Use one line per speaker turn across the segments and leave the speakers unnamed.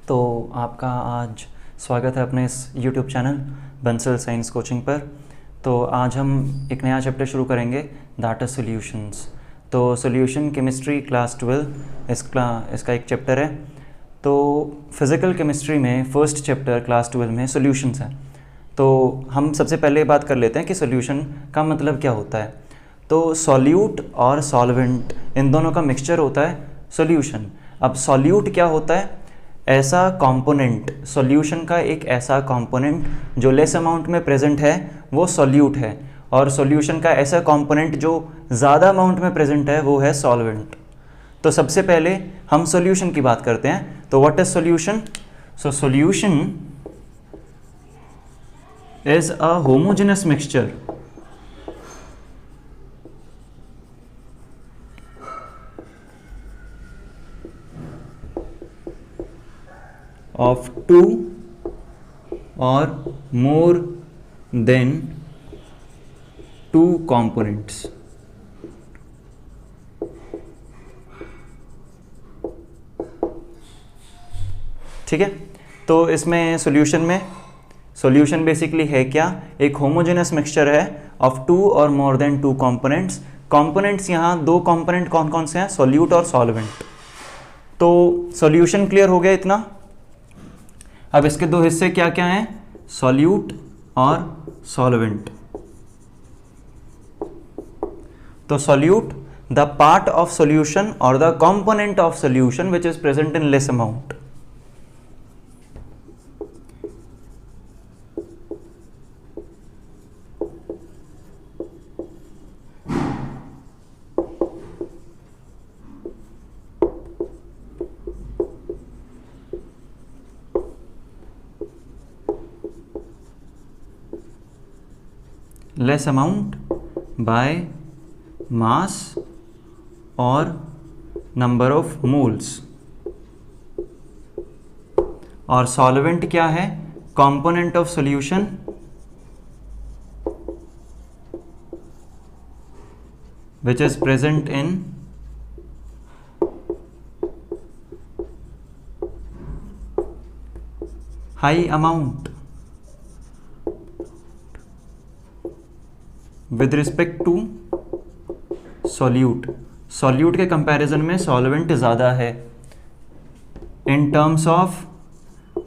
तो आपका आज स्वागत है अपने इस YouTube channel Bansal science coaching पर। तो आज हम एक नया चैप्टर शुरू करेंगे, दैट इज सॉल्यूशंस। तो सॉल्यूशन केमिस्ट्री क्लास 12 इसका एक चैप्टर है। तो फिज़िकल केमिस्ट्री में फर्स्ट चैप्टर क्लास 12 में सॉल्यूशंस है। तो हम सबसे पहले बात कर लेते हैं कि सॉल्यूशन का मतलब क्या होता है। तो सॉल्यूट और सॉल्वेंट इन दोनों का मिक्सचर होता है सॉल्यूशन। अब सॉल्यूट क्या होता है? ऐसा कंपोनेंट, सॉल्यूशन का एक ऐसा कंपोनेंट जो लेस अमाउंट में प्रेजेंट है वो सॉल्यूट है, और सॉल्यूशन का ऐसा कंपोनेंट जो ज़्यादा अमाउंट में प्रेजेंट है वो है सॉल्वेंट। तो सबसे पहले हम सॉल्यूशन की बात करते हैं। तो what is solution? So solution is a homogeneous mixture of two or more than two components। ठीक है। तो इसमें सॉल्यूशन बेसिकली है क्या? एक होमोजेनस मिक्सचर है of two or more than two components. Components यहाँ दो कंपोनेंट कौन कौन से हैं? सॉल्यूट और सॉल्वेंट। तो सॉल्यूशन क्लियर हो गया इतना। अब इसके दो हिस्से क्या क्या हैं? सॉल्यूट और सॉल्वेंट। तो solute, the part of solution और the component of solution which is present in less amount. Less amount by mass और नंबर ऑफ मोल्स। और सॉल्वेंट क्या है? Component of solution which is present in high amount with respect to solute. Solute के comparison में solvent ज़्यादा है in terms of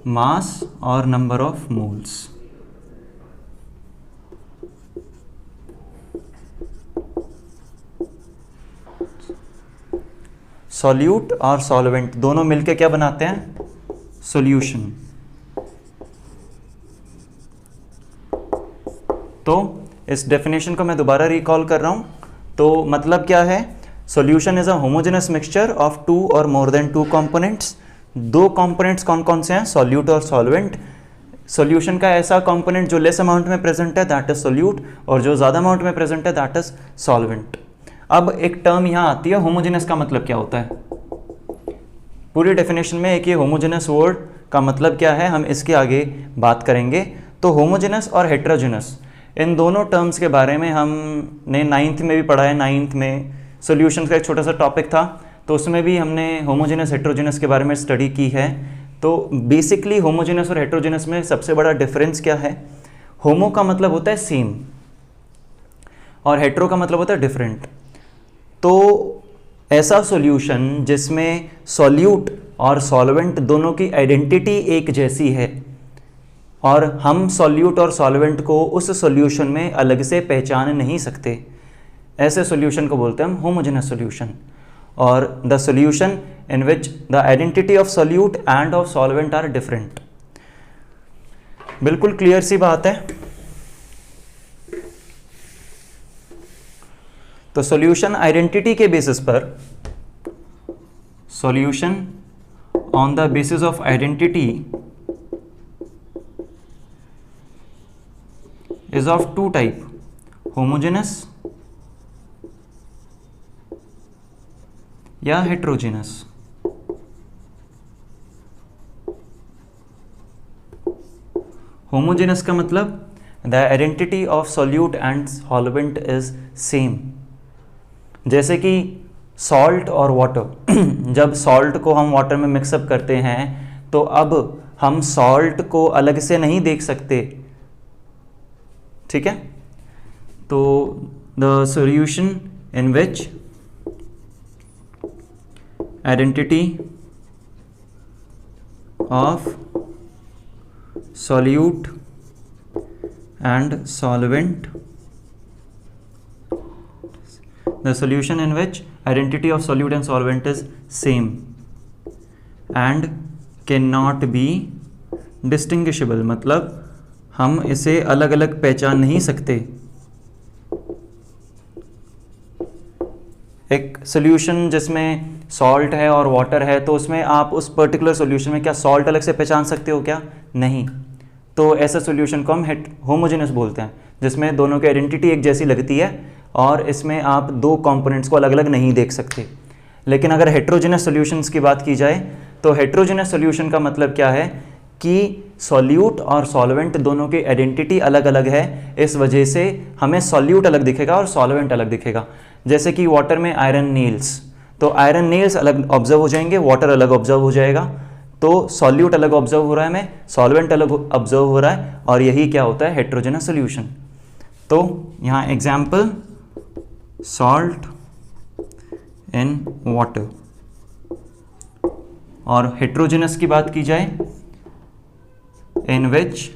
mass और number of moles. Solute और सॉल्वेंट दोनों मिलकर क्या बनाते हैं? सॉल्यूशन। तो इस डेफिनेशन को मैं दोबारा रिकॉल कर रहा हूं। तो मतलब क्या है? Solution is a homogeneous mixture of two or more than two components. दो कंपोनेंट्स कौन कौन से हैं? सॉल्यूट और सॉल्वेंट। सॉल्यूशन का ऐसा कंपोनेंट जो लेस अमाउंट में प्रेजेंट है दैट इज सॉल्यूट, और जो ज़्यादा अमाउंट में प्रेजेंट है दैट इज सॉल्वेंट। अब एक टर्म यहाँ आती है, होमोजेनस का मतलब क्या होता है? पूरी डेफिनेशन में एक ये होमोजेनस वर्ड का मतलब क्या है हम इसके आगे बात करेंगे। तो होमोजेनस और हेट्रोजेनस इन दोनों टर्म्स के बारे में हमने 9th में भी पढ़ा है। 9th में सॉल्यूशंस का एक छोटा सा टॉपिक था, तो उसमें भी हमने होमोजेनस हेट्रोजेनस के बारे में स्टडी की है। तो बेसिकली होमोजेनस और हेट्रोजेनस में सबसे बड़ा डिफरेंस क्या है? होमो का मतलब होता है सेम और हेट्रो का मतलब होता है डिफरेंट। तो ऐसा सॉल्यूशन जिसमें सॉल्यूट और सॉल्वेंट दोनों की आइडेंटिटी एक जैसी है और हम सॉल्यूट और सॉल्वेंट को उस सॉल्यूशन में अलग से पहचान नहीं सकते, ऐसे सॉल्यूशन को बोलते हैं हम होमोजेनस सॉल्यूशन। और the solution in which the identity of solute and of solvent are different. बिल्कुल क्लियर सी बात है। तो सॉल्यूशन आइडेंटिटी के बेसिस पर, solution on the basis of identity is of two type, homogeneous या heterogeneous। होमोजेनस का मतलब the identity of solute and solvent is same. जैसे कि सॉल्ट और वाटर जब सॉल्ट को हम वाटर में मिक्सअप करते हैं तो अब हम सॉल्ट को अलग से नहीं देख सकते, ठीक है। तो the solution in which identity of solute and solvent, the solution in which identity of solute and solvent is same and cannot be distinguishable, मतलब हम इसे अलग अलग पहचान नहीं सकते। एक सोल्यूशन जिसमें सॉल्ट है और वाटर है, तो उसमें आप उस पर्टिकुलर सोल्यूशन में क्या सॉल्ट अलग से पहचान सकते हो क्या? नहीं। तो ऐसा सोल्यूशन को हम होमोजेनस बोलते हैं, जिसमें दोनों की आइडेंटिटी एक जैसी लगती है और इसमें आप दो कंपोनेंट्स को अलग अलग नहीं देख सकते। लेकिन अगर हेट्रोजेनस सॉल्यूशंस की बात की जाए तो हेट्रोजेनस सॉल्यूशन का मतलब क्या है कि सॉल्यूट और सॉल्वेंट दोनों की आइडेंटिटी अलग अलग है, इस वजह से हमें सॉल्यूट अलग दिखेगा और सॉल्वेंट अलग दिखेगा। जैसे कि वाटर में आयरन नील्स, तो आयरन नील्स अलग ऑब्जर्व हो जाएंगे, वाटर अलग ऑब्जर्व हो जाएगा। तो सॉल्यूट अलग ऑब्जर्व हो रहा है, हमें सॉल्वेंट अलग ऑब्जर्व हो रहा है, और यही क्या होता है हेट्रोजेनस सॉल्यूशन। तो यहाँ एग्जाम्पल सॉल्ट इन वाटर। और हेट्रोजेनस की बात की जाए in which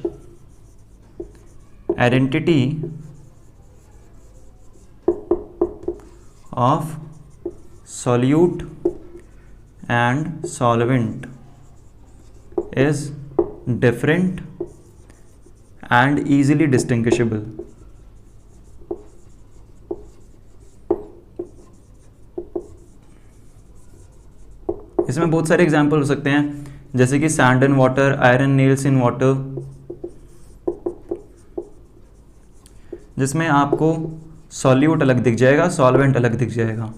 identity of solute and solvent is different and easily distinguishable। इसमें बहुत सारे एग्जाम्पल हो सकते हैं, जैसे कि sand in water, iron nails in water, जिसमें आपको सॉल्यूट अलग दिख जाएगा, सॉल्वेंट अलग दिख जाएगा।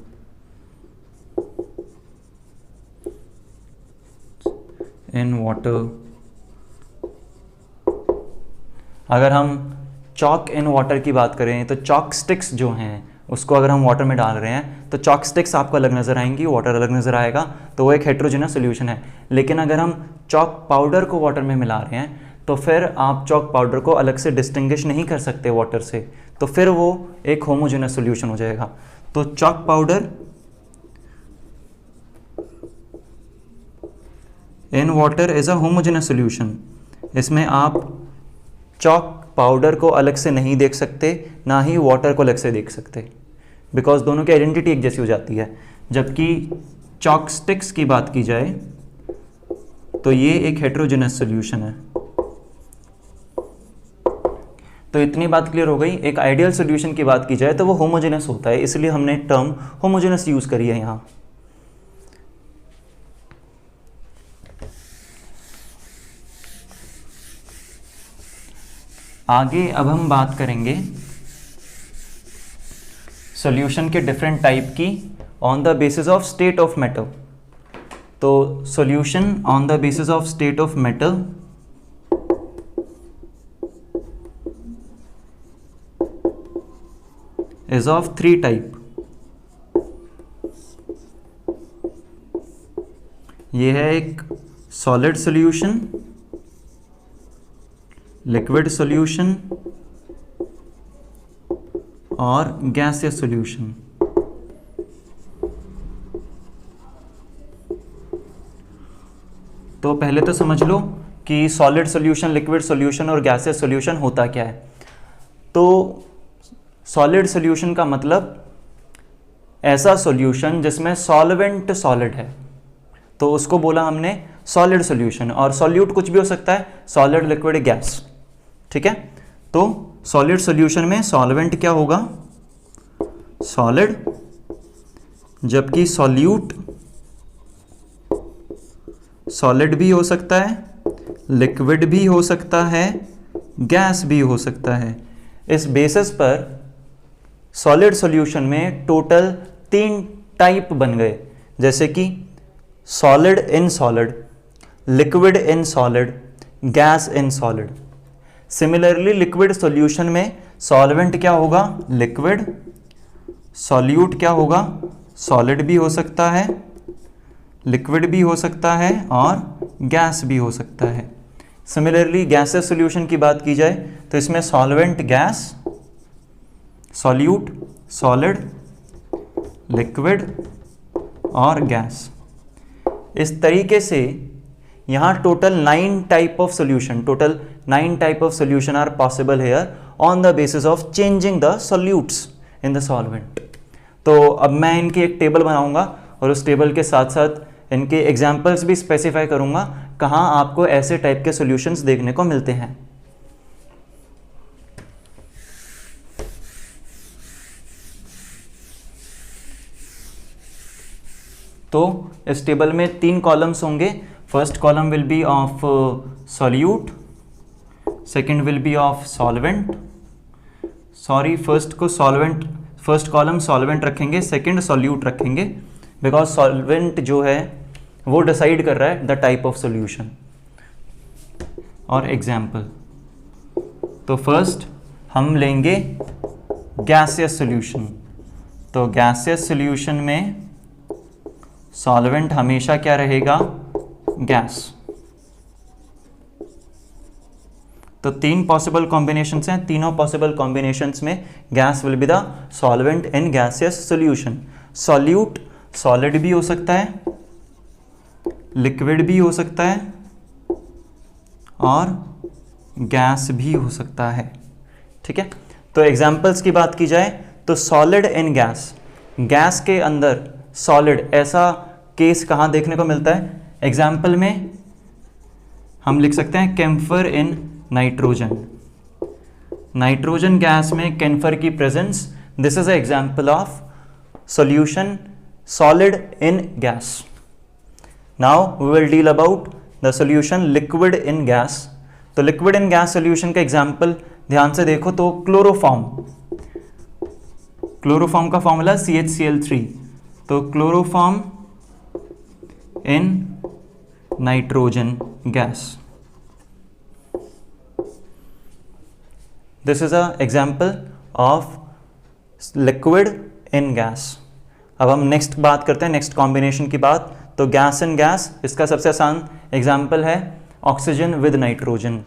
इन वाटर, अगर हम चॉक इन वाटर की बात करें तो चॉक स्टिक्स जो हैं उसको अगर हम वाटर में डाल रहे हैं तो चॉक स्टिक्स आपको अलग नज़र आएंगी, वाटर अलग नज़र आएगा, तो वो एक हेट्रोजेनस सॉल्यूशन है। लेकिन अगर हम चॉक पाउडर को वाटर में मिला रहे हैं तो फिर आप चॉक पाउडर को अलग से डिस्टिंग्विश नहीं कर सकते वाटर से, तो फिर वो एक होमोजेनस सॉल्यूशन हो जाएगा। तो chalk powder in water is a homogeneous solution. इसमें आप चॉक पाउडर को अलग से नहीं देख सकते, ना ही वाटर को अलग से देख सकते, बिकॉज दोनों की आइडेंटिटी एक जैसी हो जाती है। जबकि चॉक स्टिक्स की बात की जाए तो ये एक हेट्रोजेनस सॉल्यूशन है। तो इतनी बात क्लियर हो गई। एक आइडियल सॉल्यूशन की बात की जाए तो वो होमोजेनस होता है, इसलिए हमने टर्म होमोजेनस यूज करी है यहाँ। आगे अब हम बात करेंगे सॉल्यूशन के डिफरेंट टाइप की on the basis of state of matter. तो solution on the basis of state of matter is of three type। ये है एक सॉलिड सॉल्यूशन, लिक्विड सॉल्यूशन और गैसियस सॉल्यूशन। तो पहले तो समझ लो कि सॉलिड सॉल्यूशन, लिक्विड सॉल्यूशन और गैसियस सॉल्यूशन होता क्या है। तो सॉलिड सॉल्यूशन का मतलब ऐसा सॉल्यूशन जिसमें सॉल्वेंट सॉलिड है, तो उसको बोला हमने सॉलिड सॉल्यूशन। और सॉल्यूट कुछ भी हो सकता है, सॉलिड, लिक्विड, गैस, ठीक है। तो सॉलिड सॉल्यूशन में सॉल्वेंट क्या होगा? सॉलिड, जबकि सॉल्यूट सॉलिड भी हो सकता है, लिक्विड भी हो सकता है, गैस भी हो सकता है। इस बेसिस पर सॉलिड सॉल्यूशन में टोटल 3 टाइप बन गए, जैसे कि solid in solid, liquid in solid, gas in solid. Similarly liquid solution में सॉल्वेंट क्या होगा? लिक्विड, सॉल्यूट क्या होगा? सॉलिड भी हो सकता है, लिक्विड भी हो सकता है और गैस भी हो सकता है। सिमिलरली गैसेस सॉल्यूशन की बात की जाए तो इसमें solvent gas, solute, solid, liquid और गैस, इस तरीके से यहाँ total 9 type of solution are possible here on the basis of changing the solutes in the solvent. तो अब मैं इनकी एक टेबल बनाऊंगा और उस टेबल के साथ साथ इनके एग्जाम्पल्स भी स्पेसिफाई करूंगा कहाँ आपको ऐसे टाइप के सॉल्यूशंस देखने को मिलते हैं। तो इस टेबल में 3 कॉलम्स होंगे। First column will be of solute, second will be of solvent, first column solvent रखेंगे, सेकंड सॉल्यूट रखेंगे, बिकॉज सॉल्वेंट जो है वो डिसाइड कर रहा है द टाइप ऑफ सॉल्यूशन। और एग्जाम्पल, तो फर्स्ट हम लेंगे गैसियस सॉल्यूशन। तो गैसियस सॉल्यूशन में सॉल्वेंट हमेशा क्या रहेगा? गैस। तो 3 पॉसिबल कॉम्बिनेशंस हैं, तीनों पॉसिबल कॉम्बिनेशंस में gas will be the solvent in gaseous solution. Solute solid भी हो सकता है, लिक्विड भी हो सकता है और गैस भी हो सकता है। ठीक है, तो एग्जांपल्स की बात की जाए तो सॉलिड इन गैस, गैस के अंदर सॉलिड, ऐसा केस कहाँ देखने को मिलता है? एग्जाम्पल में हम लिख सकते हैं camphor in nitrogen. Nitrogen gas में कैम्फर की presence, this is a example of solution solid in gas. Now we will deal about the solution liquid in gas. तो लिक्विड इन गैस सॉल्यूशन का example ध्यान से देखो तो chloroform, chloroform का formula CHCl3। तो chloroform in nitrogen gas, this is a example of liquid in gas. अब हम नेक्स्ट बात करते हैं, नेक्स्ट कॉम्बिनेशन की बात। तो गैस इन गैस, इसका सबसे आसान एग्जाम्पल है ऑक्सीजन विद नाइट्रोजन।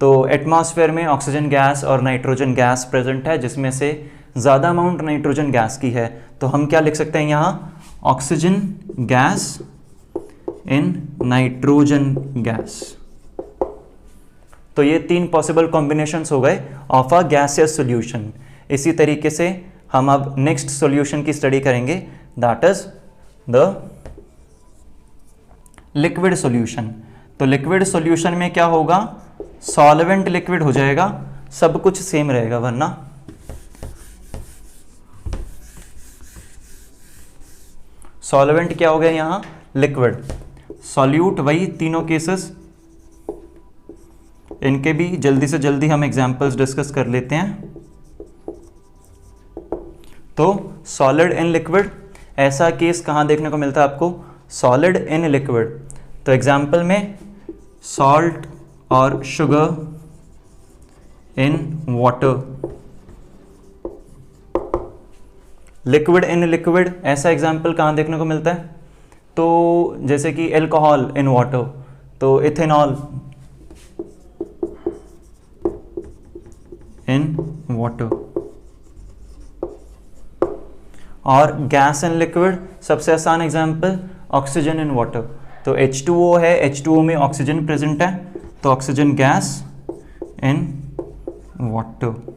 तो एटमॉस्फेयर में ऑक्सीजन गैस और नाइट्रोजन गैस प्रेजेंट है, जिसमें से ज़्यादा अमाउंट नाइट्रोजन गैस की है। तो हम क्या लिख सकते हैं यहाँ? Oxygen gas in nitrogen gas. तो ये 3 पॉसिबल कॉम्बिनेशंस हो गए ऑफ अ गैसियस सॉल्यूशन। इसी तरीके से हम अब नेक्स्ट सॉल्यूशन की स्टडी करेंगे, that is the liquid solution. तो लिक्विड सॉल्यूशन में क्या होगा? सॉल्वेंट लिक्विड हो जाएगा, सब कुछ सेम रहेगा, वरना सॉल्वेंट क्या हो गया यहाँ? लिक्विड। सॉल्यूट वही तीनों केसेस, इनके भी जल्दी से जल्दी हम एग्जांपल्स डिस्कस कर लेते हैं। तो सॉलिड इन लिक्विड, ऐसा केस कहाँ देखने को मिलता है आपको? Solid in liquid. तो एग्जाम्पल में सॉल्ट और sugar in water. Liquid in liquid, ऐसा एग्जाम्पल कहाँ देखने को मिलता है? तो जैसे कि एल्कोहल इन वाटर, तो इथेनॉल इन वाटर। और गैस इन लिक्विड, सबसे आसान एग्जाम्पल ऑक्सीजन इन वाटर। तो H2O है, H2O में ऑक्सीजन प्रेजेंट है, तो ऑक्सीजन गैस इन वाटर।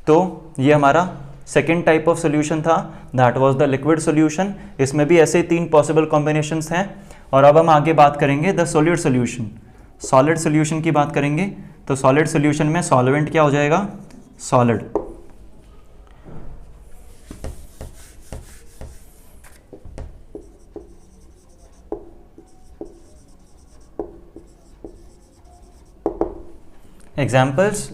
तो ये हमारा सेकेंड टाइप ऑफ सॉल्यूशन था, that was the liquid solution. इसमें भी ऐसे 3 पॉसिबल कॉम्बिनेशंस हैं। और अब हम आगे बात करेंगे the solid solution. Solid solution की बात करेंगे तो सॉलिड सॉल्यूशन में सॉल्वेंट क्या हो जाएगा? सॉलिड। एग्जाम्पल्स,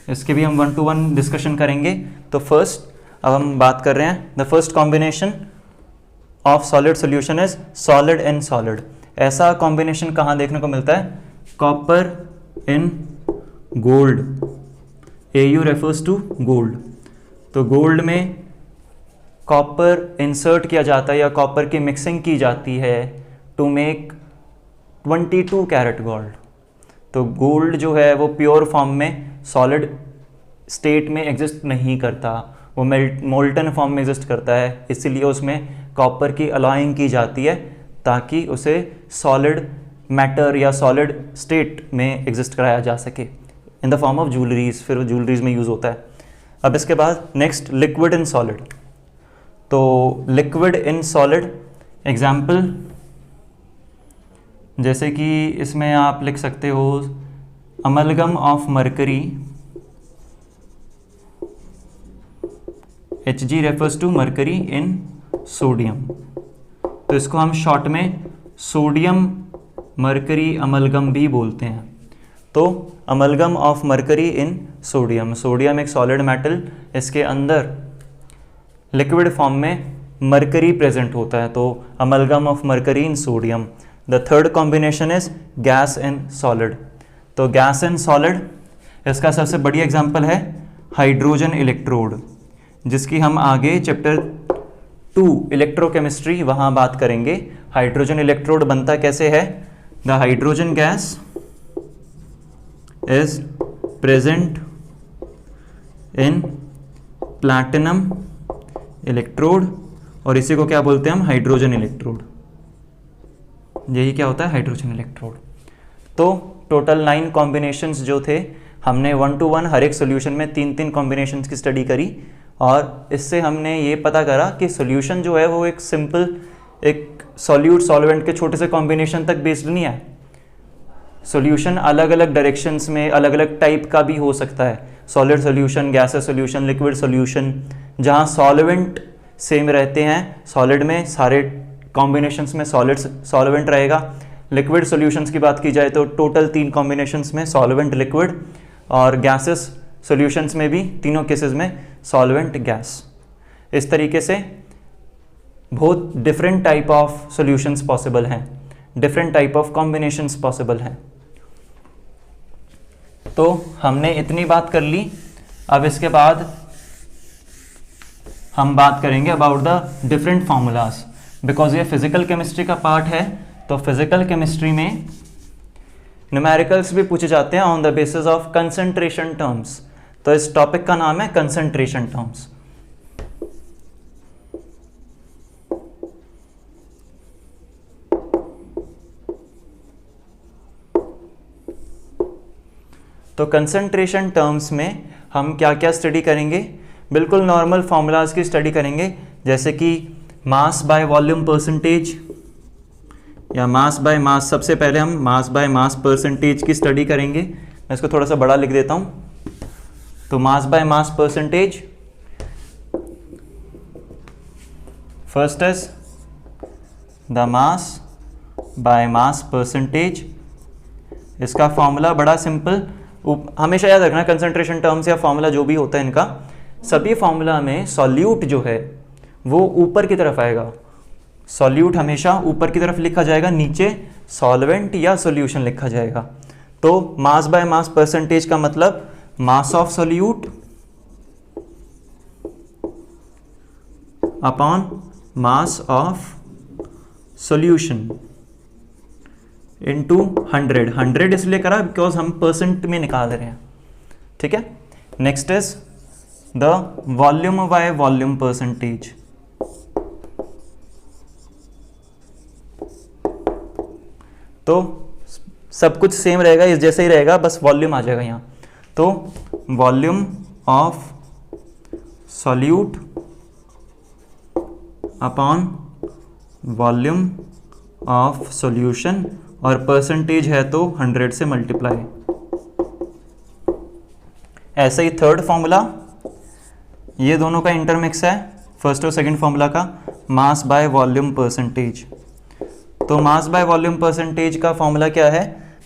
इसके भी हम 1 to 1 डिस्कशन करेंगे। तो फर्स्ट, अब हम बात कर रहे हैं the first combination of solid solution is solid in solid. ऐसा कॉम्बिनेशन कहाँ देखने को मिलता है? Copper in gold. AU refers to gold. तो गोल्ड में कॉपर इंसर्ट किया जाता है या कॉपर की मिक्सिंग की जाती है टू मेक 22 कैरेट गोल्ड। तो गोल्ड जो है वो प्योर फॉर्म में सॉलिड स्टेट में एग्जिस्ट नहीं करता, वो मोल्टन फॉर्म में एग्जिस्ट करता है, इसीलिए उसमें कॉपर की अलॉइंग की जाती है ताकि उसे सॉलिड मैटर या सॉलिड स्टेट में एग्जिस्ट कराया जा सके in the form of jewelleries, फिर ज्वेलरीज में यूज़ होता है। अब इसके बाद नेक्स्ट लिक्विड इन सॉलिड। तो लिक्विड इन सॉलिड एग्जाम्पल जैसे कि इसमें आप लिख सकते हो amalgam of mercury, Hg refers to mercury in sodium, तो इसको हम शॉर्ट में सोडियम मरकरी अमलगम भी बोलते हैं। तो amalgam of mercury in sodium, sodium एक सॉलिड मेटल, इसके अंदर लिक्विड फॉर्म में मरकरी प्रेजेंट होता है, तो amalgam of mercury in sodium. The third combination is gas in solid. तो गैस इन सॉलिड, इसका सबसे बढ़िया एग्जांपल है हाइड्रोजन इलेक्ट्रोड, जिसकी हम आगे चैप्टर 2 इलेक्ट्रोकेमिस्ट्री वहाँ बात करेंगे। हाइड्रोजन इलेक्ट्रोड बनता कैसे है? The hydrogen gas is present in platinum electrode, और इसी को क्या बोलते हैं हम? Hydrogen electrode. यही क्या होता है? Hydrogen electrode. तो टोटल 9 कॉम्बिनेशंस जो थे, हमने 1 to 1 हर एक सॉल्यूशन में 3-3 कॉम्बिनेशंस की स्टडी करी, और इससे हमने ये पता करा कि सॉल्यूशन जो है वो एक सिंपल एक सॉल्यूट सॉल्वेंट के छोटे से कॉम्बिनेशन तक बेस्ड नहीं है। सॉल्यूशन अलग अलग डायरेक्शंस में अलग अलग टाइप का भी हो सकता है, solid solution, gases solution, liquid solution. जहाँ सॉल्वेंट सेम रहते हैं, सॉलिड में सारे कॉम्बिनेशंस में सॉलिड सॉल्वेंट रहेगा। लिक्विड सॉल्यूशंस की बात की जाए तो टोटल 3 कॉम्बिनेशंस में सॉल्वेंट लिक्विड, और गैसेस सॉल्यूशंस में भी तीनों केसेस में सॉल्वेंट गैस। इस तरीके से बहुत different type of solutions possible हैं, different type of combinations possible हैं। तो हमने इतनी बात कर ली। अब इसके बाद हम बात करेंगे about the different formulas, because ये फिजिकल केमिस्ट्री का पार्ट है। तो फिजिकल केमिस्ट्री में न्यूमेरिकल्स भी पूछे जाते हैं on the basis of concentration terms. तो इस टॉपिक का नाम है कंसंट्रेशन टर्म्स। तो कंसंट्रेशन टर्म्स में हम क्या क्या स्टडी करेंगे? बिल्कुल नॉर्मल फार्मूलाज की स्टडी करेंगे, जैसे कि मास बाय वॉल्यूम परसेंटेज या मास बाय मास। सबसे पहले हम मास बाय मास परसेंटेज की स्टडी करेंगे। मैं इसको थोड़ा सा बड़ा लिख देता हूँ। तो मास by mass percentage, first is the mass by mass percentage. इसका फॉर्मूला बड़ा सिंपल, हमेशा याद रखना कंसंट्रेशन टर्म्स या फॉर्मूला जो भी होता है इनका, सभी फॉर्मूला में सॉल्यूट जो है वो ऊपर की तरफ आएगा। सॉल्यूट हमेशा ऊपर की तरफ लिखा जाएगा, नीचे सॉल्वेंट या सॉल्यूशन लिखा जाएगा। तो मास बाय मास परसेंटेज का मतलब मास of solute upon mass of solution into 100। 100 इसलिए करा बिकॉज हम परसेंट में निकाल रहे हैं, ठीक है। Next is the volume by volume percentage. तो सब कुछ सेम रहेगा, इस जैसे ही रहेगा, बस वॉल्यूम आ जाएगा यहाँ। तो volume of solute upon volume of solution, और परसेंटेज है तो 100 से मल्टीप्लाई। ऐसे ही थर्ड फॉर्मूला, ये दोनों का इंटरमिक्स है, फर्स्ट और सेकंड फॉर्मूला का, मास बाय वॉल्यूम परसेंटेज। तो मास बाय वॉल्यूम परसेंटेज का फॉर्मूला क्या है?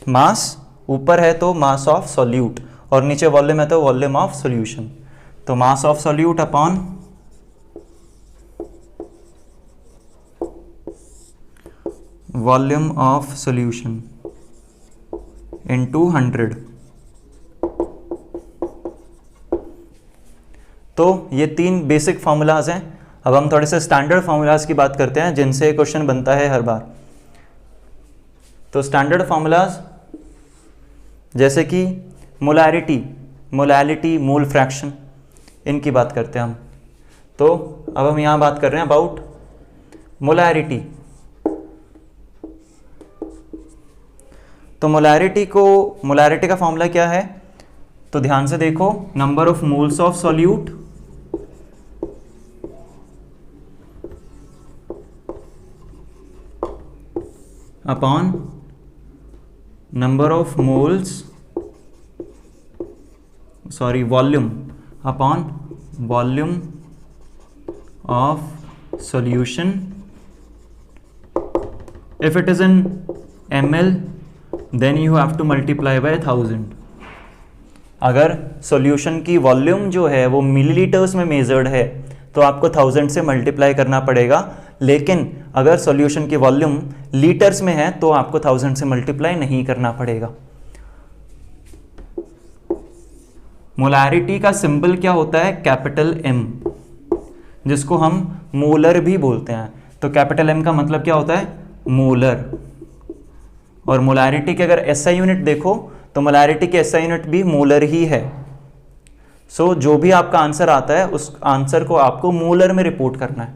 मास ऊपर है तो मास ऑफ सॉल्यूट, और नीचे वॉल्यूम है तो वॉल्यूम ऑफ सॉल्यूशन। तो mass of solute upon volume of solution into 100। तो ये 3 बेसिक फार्मूलाज हैं। अब हम थोड़े से स्टैंडर्ड फार्मूलाज की बात करते हैं जिनसे क्वेश्चन बनता है हर बार। तो स्टैंडर्ड फार्मूलाज जैसे कि मोलैलिटी, मोल फ्रैक्शन, इनकी बात करते हैं हम। तो अब हम यहाँ बात कर रहे हैं अबाउट मोलैरिटी। तो मोलैरिटी का फॉर्मूला क्या है? तो ध्यान से देखो, number of moles of solute upon volume upon volume of solution. If it is in ml then you have to multiply by 1000। अगर सॉल्यूशन की वॉल्यूम जो है वो मिलीलीटर्स में मेजर्ड है तो आपको 1000 से मल्टीप्लाई करना पड़ेगा, लेकिन अगर सॉल्यूशन की वॉल्यूम लीटर्स में है तो आपको 1000 से मल्टीप्लाई नहीं करना पड़ेगा। मोलैरिटी का सिंबल क्या होता है? कैपिटल M, जिसको हम मोलर भी बोलते हैं। तो कैपिटल M का मतलब क्या होता है? मोलर। और मोलैरिटी के अगर SI यूनिट देखो तो मोलैरिटी की SI यूनिट भी मोलर ही है। सो जो भी आपका आंसर आता है उस आंसर को आपको मोलर में रिपोर्ट करना है।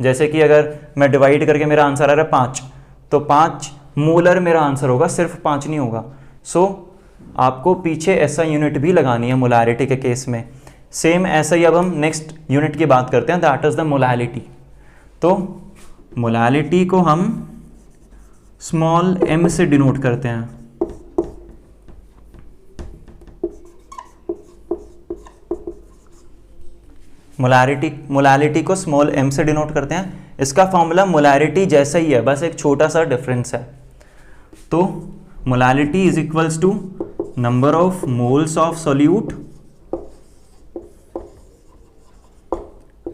जैसे कि अगर मैं डिवाइड करके मेरा आंसर आ रहा है 5, तो 5 मोलर मेरा आंसर होगा, सिर्फ 5 नहीं होगा। सो आपको पीछे SI यूनिट भी लगानी है मोलैरिटी के केस में। सेम ऐसा ही अब हम नेक्स्ट यूनिट की बात करते हैं, दैट इज द मोलैलिटी। तो मोलैलिटी को हम स्मॉल m से डिनोट करते हैं। मोलैलिटी को स्मॉल m से डिनोट करते हैं। इसका फॉर्मूला मोलैरिटी जैसा ही है, बस एक छोटा सा डिफरेंस है। तो molality is equals to number of moles of solute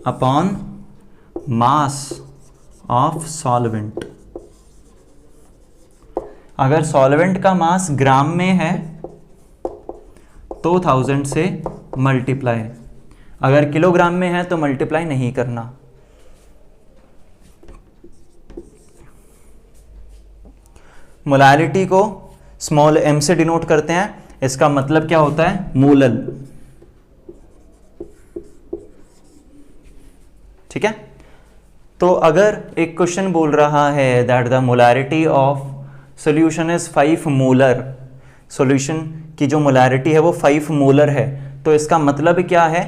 upon mass of solvent. अगर सॉल्वेंट का मास ग्राम में है तो 1000 से मल्टीप्लाई, अगर किलोग्राम में है तो मल्टीप्लाई नहीं करना। मोलैलिटी को स्मॉल m से डिनोट करते हैं, इसका मतलब क्या होता है? मोलल। ठीक है। तो अगर एक क्वेश्चन बोल रहा है that the molarity of solution is 5 molar, solution की जो मोलैरिटी है वो 5 मोलर है, तो इसका मतलब क्या है?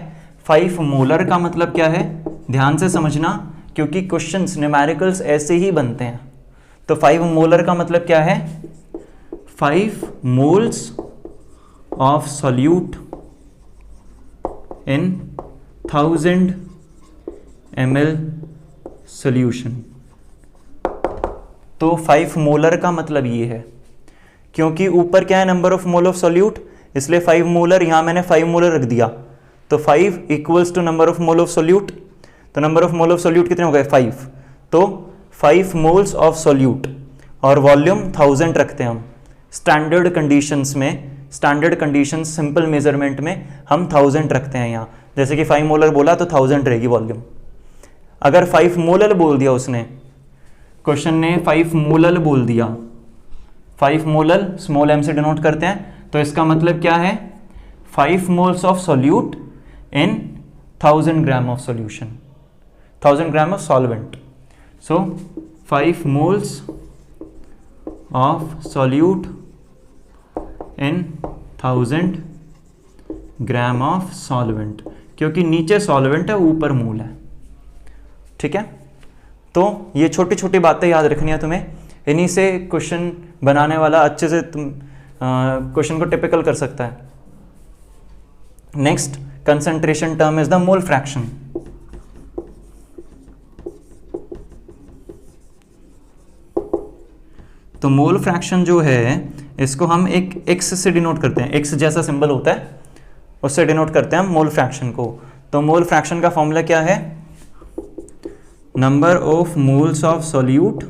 5 मोलर का मतलब क्या है? ध्यान से समझना, क्योंकि क्वेश्चंस न्यूमेरिकल्स ऐसे ही बनते हैं। तो 5 मोलर का मतलब क्या है? 5 moles of solute in 1000 ml solution. तो 5 मोलर का मतलब ये है, क्योंकि ऊपर क्या है? Number of mole of solute, इसलिए 5 मोलर, यहां मैंने 5 मोलर रख दिया। तो 5 equals to number of mole of solute. तो number of mole of solute कितने हो गए? 5। तो 5 मोल्स ऑफ सॉल्यूट और वॉल्यूम 1000 रखते हैं हम। स्टैंडर्ड कंडीशंस में, स्टैंडर्ड कंडीशंस सिंपल मेजरमेंट में हम 1000 रखते हैं यहाँ। जैसे कि 5 मोलर बोला तो 1000 रहेगी वॉल्यूम। अगर 5 मोलर बोल दिया उसने, क्वेश्चन ने 5 मोलर बोल दिया, 5 मोलर स्मॉल m से डिनोट करते हैं, तो इसका मतलब क्या है? 5 moles of solute in 1000 gram of solution, 1000 gram of solvent. So 5 moles of solute in 1000 gram of solvent, क्योंकि नीचे सॉल्वेंट है ऊपर मोल है। ठीक है। तो ये छोटी छोटी बातें याद रखनी है तुम्हें, इन्हीं से क्वेश्चन बनाने वाला अच्छे से तुम क्वेश्चन को टिपिकल कर सकता है। Next concentration term is the mole fraction. तो मोल फ्रैक्शन जो है इसको हम एक x से डिनोट करते हैं, x जैसा सिंबल होता है उससे डिनोट करते हैं हम मोल फ्रैक्शन को। तो मोल फ्रैक्शन का फॉर्मूला क्या है? Number of moles of solute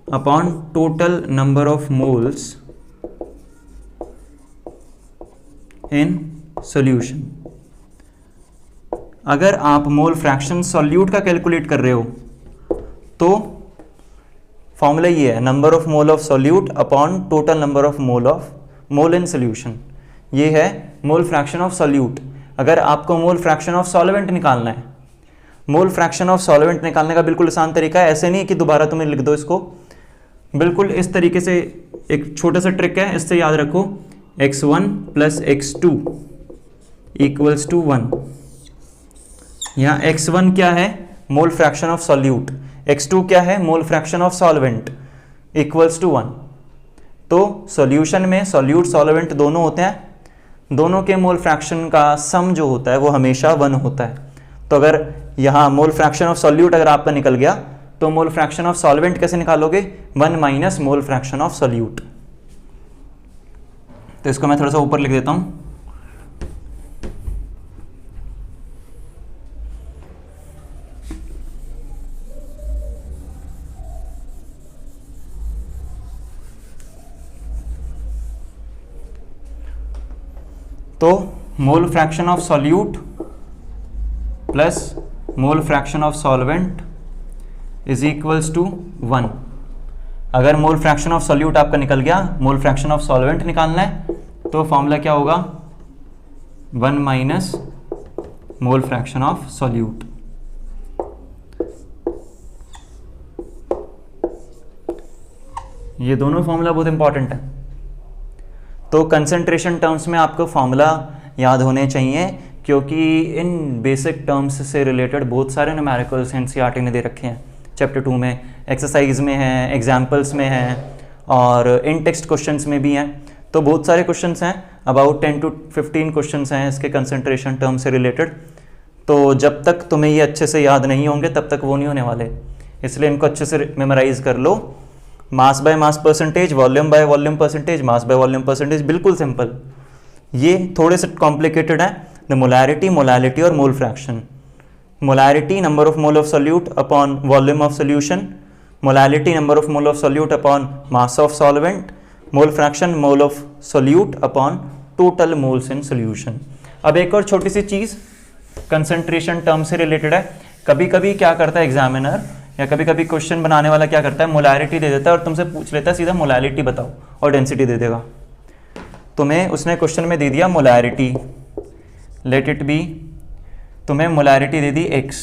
upon total number of moles in solution. अगर आप मोल फ्रैक्शन सॉल्यूट का कैलकुलेट कर रहे हो तो फॉर्मूला ये है, number of mole of solute upon total number of mole in solution. ये है मोल फ्रैक्शन ऑफ सॉल्यूट। अगर आपको मोल फ्रैक्शन ऑफ सॉल्वेंट निकालना है, मोल फ्रैक्शन ऑफ सॉल्वेंट निकालने का बिल्कुल आसान तरीका है, ऐसे नहीं कि दोबारा तुम्हें लिख दो इसको, बिल्कुल इस तरीके से एक छोटा सा ट्रिक है, इससे याद रखो x1 plus x2 equals to 1। यहाँ x1 क्या है, mole fraction of solute, x2 क्या है, mole fraction of solvent, equals to 1। तो सॉल्यूशन में सॉल्यूट सॉल्वेंट दोनों होते हैं, दोनों के मोल फ्रैक्शन का सम जो होता है वो हमेशा 1 होता है। तो अगर यहाँ मोल फ्रैक्शन ऑफ सॉल्यूट अगर आपका निकल गया तो मोल फ्रैक्शन ऑफ सॉल्वेंट कैसे निकालोगे, 1 minus mole fraction of solute. तो इसको मैं थोड़ा सा ऊपर लिख देता हूं। तो mole fraction of solute plus mole fraction of solvent is equals to 1। अगर मोल फ्रैक्शन ऑफ सॉल्यूट आपका निकल गया, मोल फ्रैक्शन ऑफ सॉल्वेंट निकालना है तो फॉर्मूला क्या होगा, 1 minus mole fraction of solute. ये दोनों फॉर्मूला बहुत इंपॉर्टेंट है। तो कंसंट्रेशन टर्म्स में आपको फॉर्मूला याद होने चाहिए, क्योंकि इन बेसिक टर्म्स से रिलेटेड बहुत सारे न्यूमेरिकल्स एनसीईआरटी ने दे रखे हैं। चैप्टर 2 में, एक्सरसाइज में हैं, एग्जाम्पल्स में हैं और इन टेक्स्ट क्वेश्चंस में भी हैं। तो बहुत सारे क्वेश्चंस हैं, अबाउट 10 to 15 क्वेश्चंस हैं इसके कंसंट्रेशन टर्म से रिलेटेड। तो जब तक तुम्हें ये अच्छे से याद नहीं होंगे तब तक वो नहीं होने वाले, इसलिए इनको अच्छे से मेमोराइज कर लो। Mass by mass percentage, volume by volume percentage, mass by volume percentage, बिल्कुल सिंपल। ये थोड़े से कॉम्प्लिकेटेड है, द मोलैरिटी, मोलैलिटी और mole fraction. Molarity number of mole of solute upon volume of solution, molality number of mole of solute upon mass of solvent, mole fraction mole of solute upon total moles in solution. अब एक और छोटी सी चीज़ concentration term से related है। कभी कभी क्या करता है एग्जामिनर या कभी कभी क्वेश्चन बनाने वाला क्या करता है, मोलैरिटी दे देता है और तुमसे पूछ लेता है सीधा मोलैलिटी बताओ और डेंसिटी दे देगा। तुम्हें उसने क्वेश्चन में दे दिया मोलैरिटी, लेट इट बी, तुम्हें मोलैरिटी दे दी x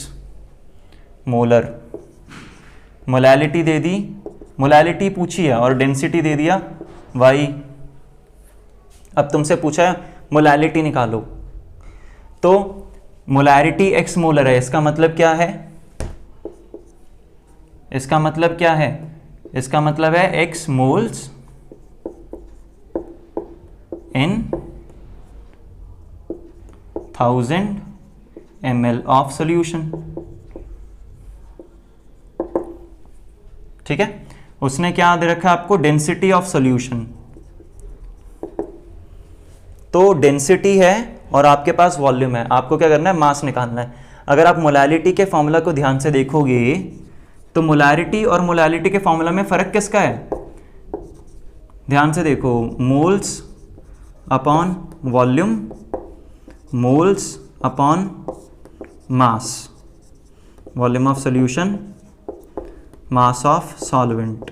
मोलर, मोलैलिटी दे दी, मोलैलिटी पूछी है और डेंसिटी दे दिया y। अब तुमसे पूछा है मोलैलिटी निकालो, तो मोलैरिटी x मोलर है, इसका मतलब क्या है, इसका मतलब क्या है, इसका मतलब है x moles in 1000 ml of solution. ठीक है, उसने क्या दे रखा है आपको, डेंसिटी ऑफ सॉल्यूशन। तो डेंसिटी है और आपके पास वॉल्यूम है, आपको क्या करना है, मास निकालना है। अगर आप मोलैलिटी के फॉर्मूला को ध्यान से देखोगे तो मोलैरिटी और मोलैलिटी के फॉर्मूला में फर्क किसका है, ध्यान से देखो, moles upon volume, moles upon mass, volume of solution, mass of solvent.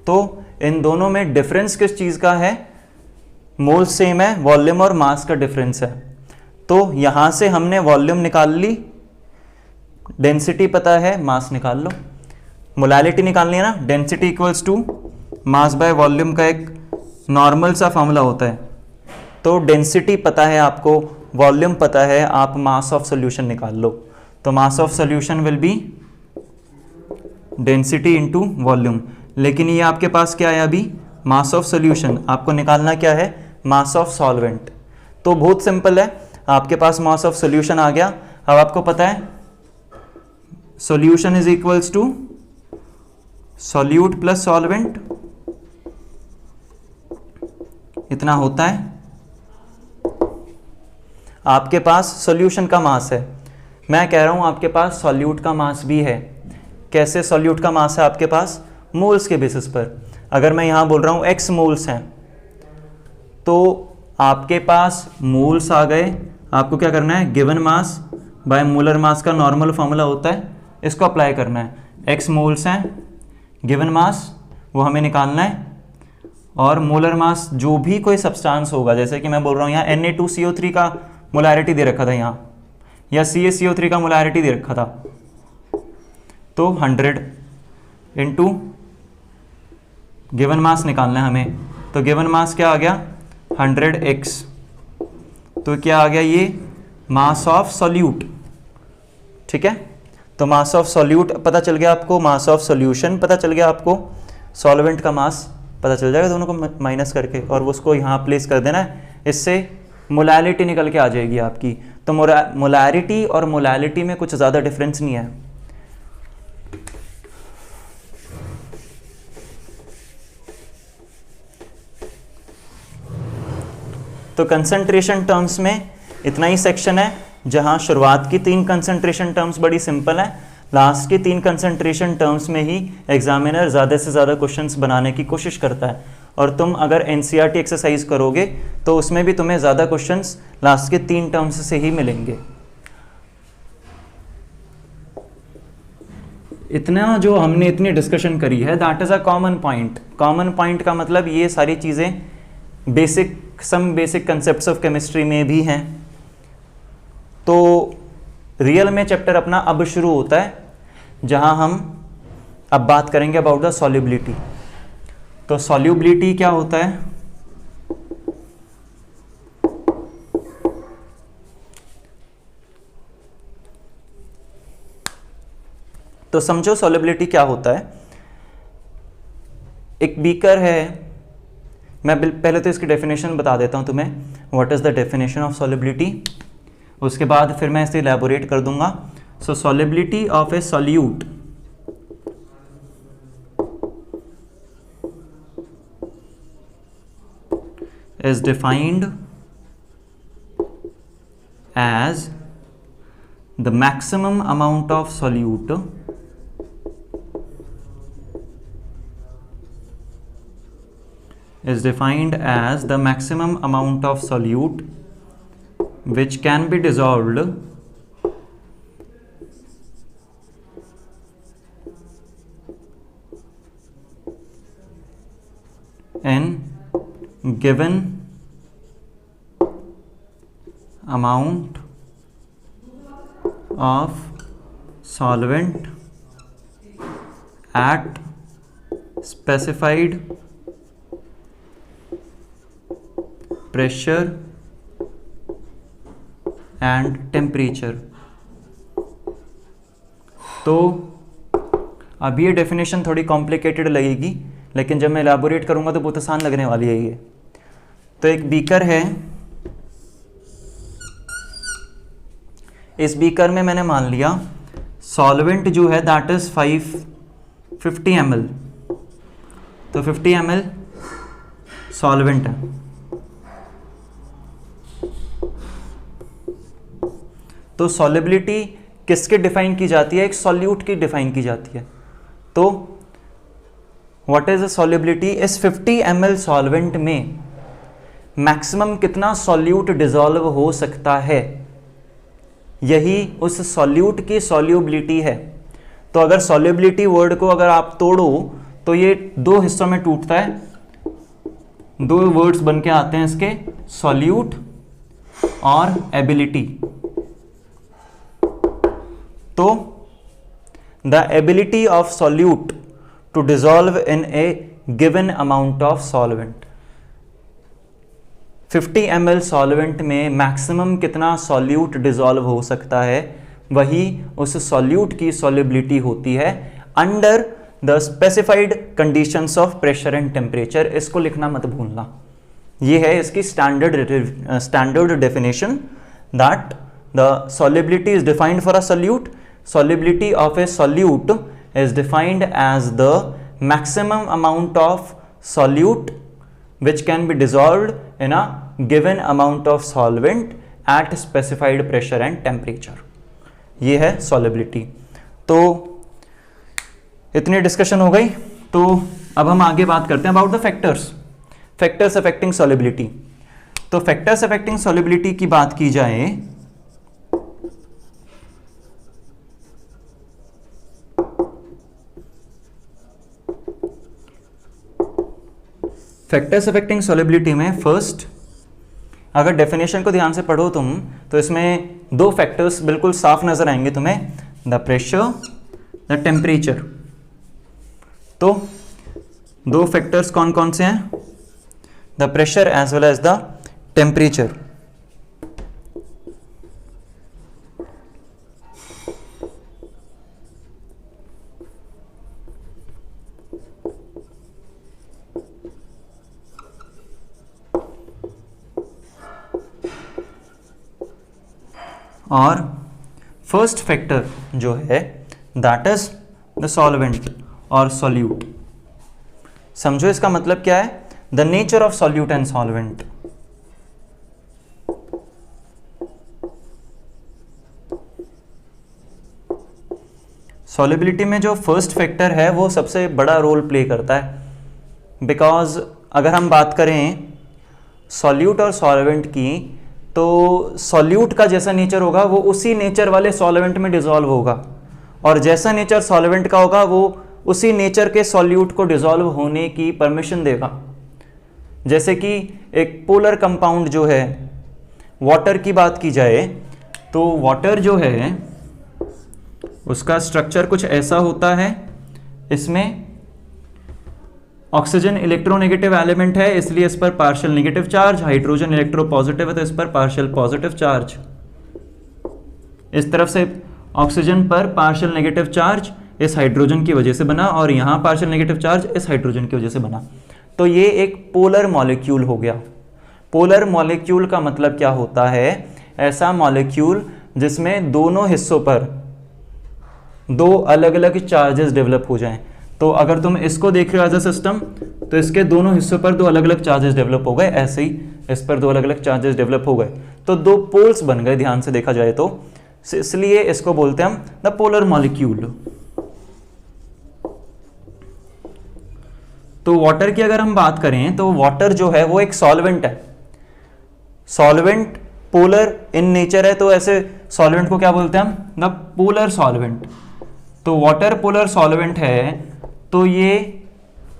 तो इन दोनों में डिफरेंस किस चीज का है, मोल सेम है, वॉल्यूम और मास का डिफरेंस है। तो यहां से हमने वॉल्यूम निकाल ली, डेंसिटी पता है, मास निकाल लो। मोलैलिटी निकालनी है ना, density equals to mass by volume का एक नॉर्मल सा फॉर्मूला होता है। तो डेंसिटी पता है आपको, वॉल्यूम पता है, आप मास ऑफ सॉल्यूशन निकाल लो। तो mass of solution will be density into volume. लेकिन ये आपके पास क्या है अभी, मास ऑफ सॉल्यूशन, आपको निकालना क्या है, मास ऑफ सॉल्वेंट। तो बहुत सिंपल है, आपके पास मास ऑफ सॉल्यूशन आ गया। अब आपको पता है solution is equals to solute plus solvent, इतना होता है। आपके पास सॉल्यूशन का मास है, मैं कह रहा हूं आपके पास सॉल्यूट का मास भी है। कैसे सॉल्यूट का मास है आपके पास, मोल्स के बेसिस पर। अगर मैं यहां बोल रहा हूं x मोल्स हैं, तो आपके पास मोल्स आ गए, आपको क्या करना है, given mass by molar mass का नॉर्मल फॉर्मूला होता है, इसको अप्लाई करना है। एक्स मोल्स हैं, गिवन मास वो हमें निकालना है, और मोलर मास जो भी कोई सब्सटेंस होगा, जैसे कि मैं बोल रहा हूँ यहाँ Na2CO3 का मोलैरिटी दे रखा था यहाँ, या CaCO3 का मोलैरिटी दे रखा था, तो 100 इंटू गिवन मास निकालना है हमें। तो गिवन मास क्या आ गया, 100x, तो क्या आ गया ये मास ऑफ सॉल्यूट। ठीक है, तो मास ऑफ सॉल्यूट पता चल गया आपको, मास ऑफ सॉल्यूशन पता चल गया आपको, सॉल्वेंट का मास पता चल जाएगा दोनों को माइनस करके, और उसको यहाँ प्लेस कर देना है, इससे मोलैलिटी निकल के आ जाएगी आपकी। तो मोलैरिटी और मोलैलिटी में कुछ ज़्यादा डिफरेंस नहीं है। तो कंसंट्रेशन टर्म्स में इतना ही सेक्शन है, जहां शुरुआत की 3 कंसंट्रेशन टर्म्स बड़ी सिंपल है, लास्ट की 3 कंसंट्रेशन टर्म्स में ही एग्जामिनर ज़्यादा से ज़्यादा क्वेश्चंस बनाने की कोशिश करता है। और तुम अगर NCERT एक्सरसाइज करोगे तो उसमें भी तुम्हें ज़्यादा क्वेश्चंस लास्ट के 3 टर्म्स से ही मिलेंगे। इतना जो हमने इतनी डिस्कशन करी है, that is a common point. Common point का मतलब ये सारी चीज़ें some basic concepts of chemistry में भी हैं। तो रियल में चैप्टर अपना अब शुरू होता है, जहां हम अब बात करेंगे अबाउट द सॉल्युबिलिटी। तो सॉल्युबिलिटी क्या होता है, तो समझो सॉल्युबिलिटी क्या होता है। एक बीकर है, मैं पहले तो इसकी डेफिनेशन बता देता हूं तुम्हें, what is the definition of solubility, उसके बाद फिर मैं इसे इलैबोरेट कर दूंगा। So solubility of a solute is defined as the maximum amount of solute is defined as the maximum amount of solute which can be dissolved in given amount of solvent at specified pressure and temperature। तो अब ये definition थोड़ी complicated लगेगी, लेकिन जब मैं elaborate करूंगा तो बहुत आसान लगने वाली है ये। तो एक बीकर है, इस बीकर में मैंने मान लिया सॉल्वेंट जो है दैट इज 50 ml, तो 50 ml सॉल्वेंट है। तो सॉल्युबिलिटी किसके डिफाइन की जाती है, एक सॉल्यूट की डिफाइन की जाती है। तो व्हाट इज अ सॉल्युबिलिटी, इस 50 ml सॉल्वेंट में मैक्सिमम कितना सॉल्यूट डिसॉल्व हो सकता है, यही उस सॉल्यूट की सॉल्युबिलिटी है। तो अगर सॉल्युबिलिटी वर्ड को अगर आप तोड़ो तो ये 2 हिस्सों में टूटता है, 2 वर्ड्स बन के आते हैं इसके, सॉल्यूट और एबिलिटी। तो the ability of solute to dissolve in a given amount of solvent, 50 ml solvent में मैक्सिमम कितना सॉल्यूट डिसॉल्व हो सकता है, वही उस सॉल्यूट की सॉल्युबिलिटी होती है under the specified conditions of pressure and temperature. इसको लिखना मत भूलना, ये है इसकी standard definition, that the solubility is defined for a solute, solubility of a solute is defined as the maximum amount of solute which can be dissolved in a given amount of solvent at specified pressure and temperature। ये है solubility। तो इतनी discussion हो गई, तो अब हम आगे बात करते हैं about the factors affecting solubility। तो फैक्टर्स अफेक्टिंग सॉल्युबिलिटी की बात की जाए फैक्टर्स अफेक्टिंग सॉल्युबिलिटी में फर्स्ट, अगर डेफिनेशन को ध्यान से पढ़ो तुम तो इसमें दो फैक्टर्स बिल्कुल साफ नजर आएंगे तुम्हें, द प्रेशर, द टेम्परेचर। तो दो फैक्टर्स कौन कौन से हैं, the pressure as well as the temperature. और फर्स्ट फैक्टर जो है दैट इज द सॉल्वेंट और सॉल्यूट। समझो इसका मतलब क्या है, the nature of solute and solvent. Solubility में जो फर्स्ट फैक्टर है वो सबसे बड़ा रोल प्ले करता है, बिकॉज अगर हम बात करें सॉल्यूट और सॉल्वेंट की, तो सॉल्यूट का जैसा नेचर होगा वो उसी नेचर वाले सॉल्वेंट में डिसॉल्व होगा, और जैसा नेचर सॉल्वेंट का होगा वो उसी नेचर के सॉल्यूट को डिसॉल्व होने की परमिशन देगा। जैसे कि एक पोलर कंपाउंड जो है, वाटर की बात की जाए तो वाटर जो है उसका स्ट्रक्चर कुछ ऐसा होता है, इसमें ऑक्सीजन इलेक्ट्रोनेगेटिव एलिमेंट है इसलिए इस पर partial negative charge, hydrogen electropositive है तो इस पर पार्शियल पॉजिटिव चार्ज। इस तरफ से ऑक्सीजन पर पार्शियल नेगेटिव चार्ज इस हाइड्रोजन की वजह से बना, और यहाँ पार्शियल नेगेटिव चार्ज इस हाइड्रोजन की वजह से बना। तो ये एक पोलर मॉलिक्यूल हो गया। पोलर मॉलिक्यूल का मतलब क्या होता है, ऐसा मॉलिक्यूल जिसमें दोनों हिस्सों पर दो अलग अलग चार्जेस डेवलप हो जाएं। तो अगर तुम इसको देख रहे हो एज अ सिस्टम, तो इसके दोनों हिस्सों पर दो अलग अलग चार्जेस डेवलप हो गए, ऐसे ही इस पर दो अलग अलग चार्जेस डेवलप हो गए, तो दो पोल्स बन गए ध्यान से देखा जाए तो, इसलिए इसको बोलते हैं हम द पोलर मॉलिक्यूल। तो वाटर की अगर हम बात करें तो वाटर जो है वो एक सॉल्वेंट है। सॉल्वेंट पोलर इन नेचर है, तो ऐसे सॉल्वेंट को क्या बोलते हैं हम, द पोलर सॉल्वेंट। तो वाटर पोलर सॉल्वेंट है तो ये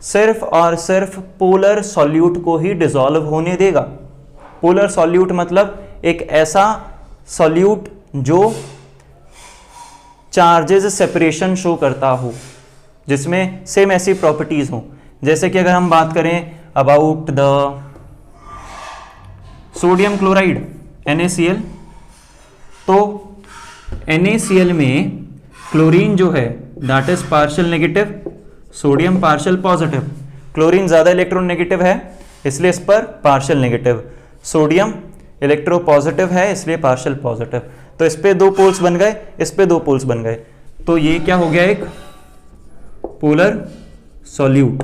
सिर्फ और सिर्फ पोलर सॉल्यूट को ही डिसॉल्व होने देगा। पोलर सॉल्यूट मतलब एक ऐसा सॉल्यूट जो चार्जेस सेपरेशन शो करता हो, जिसमें सेम ऐसी प्रॉपर्टीज हो। जैसे कि अगर हम बात करें about the sodium chloride NaCl, तो NaCl में क्लोरीन जो है that is partial negative, sodium partial positive. Chlorine ज्यादा इलेक्ट्रॉन नेगेटिव है इसलिए इस पर partial negative, sodium electro positive है इसलिए पार्शियल पॉजिटिव। तो इस पे दो पोल्स बन गए, इस पे दो पोल्स बन गए, तो ये क्या हो गया, एक पोलर सॉल्यूट।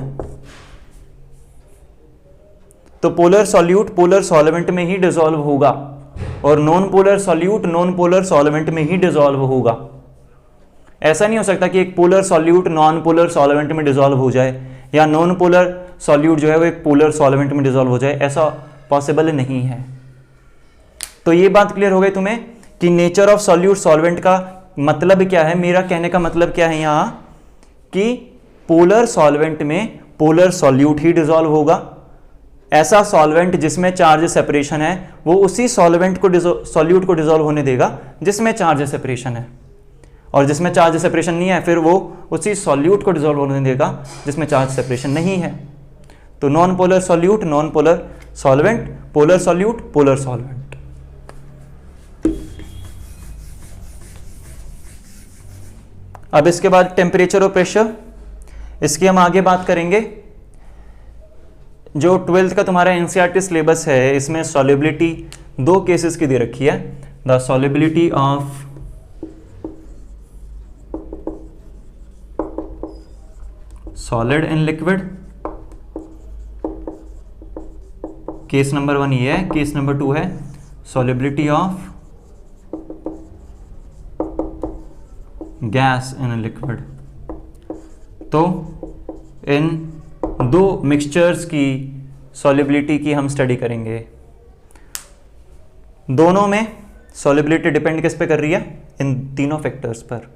तो पोलर सॉल्यूट पोलर सॉल्वेंट में ही डिसॉल्व होगा, और non polar solute non polar solvent में ही डिसॉल्व होगा। ऐसा नहीं हो सकता कि एक polar solute non polar solvent में डिसॉल्व हो जाए, या नॉन पोलर सॉल्यूट जो है वो एक पोलर सॉल्वेंट में डिसॉल्व हो जाए, ऐसा पॉसिबल नहीं है। तो ये बात क्लियर हो गई तुम्हें कि नेचर ऑफ सॉल्यूट सॉल्वेंट का मतलब क्या है। मेरा कहने का मतलब क्या है यहाँ, कि पोलर सॉल्वेंट में पोलर सॉल्यूट ही डिसॉल्व होगा। ऐसा सॉल्वेंट जिसमें चार्ज सेपरेशन है वो उसी सॉल्वेंट को सॉल्यूट को डिसॉल्व होने देगा जिसमें चार्ज सेपरेशन है, और जिसमें चार्ज सेपरेशन नहीं है फिर वो उसी सॉल्यूट को डिसॉल्व होने देगा जिसमें चार्ज सेपरेशन नहीं है। तो non polar solute non polar solvent, polar solute polar solvent. अब इसके बाद टेम्परेचर और प्रेशर, इसकी हम आगे बात करेंगे। जो 12th का तुम्हारा एनसीईआरटी सिलेबस है इसमें सॉल्युबिलिटी दो केसेस की दे रखी है, the solubility of solid in liquid, case number 1 ये है। केस नंबर 2 है solubility of gas in liquid. तो इन दो मिक्सचर्स की सॉल्युबिलिटी की हम स्टडी करेंगे। दोनों में सॉलिबिलिटी डिपेंड किस पे कर रही है, इन तीनों फैक्टर्स पर।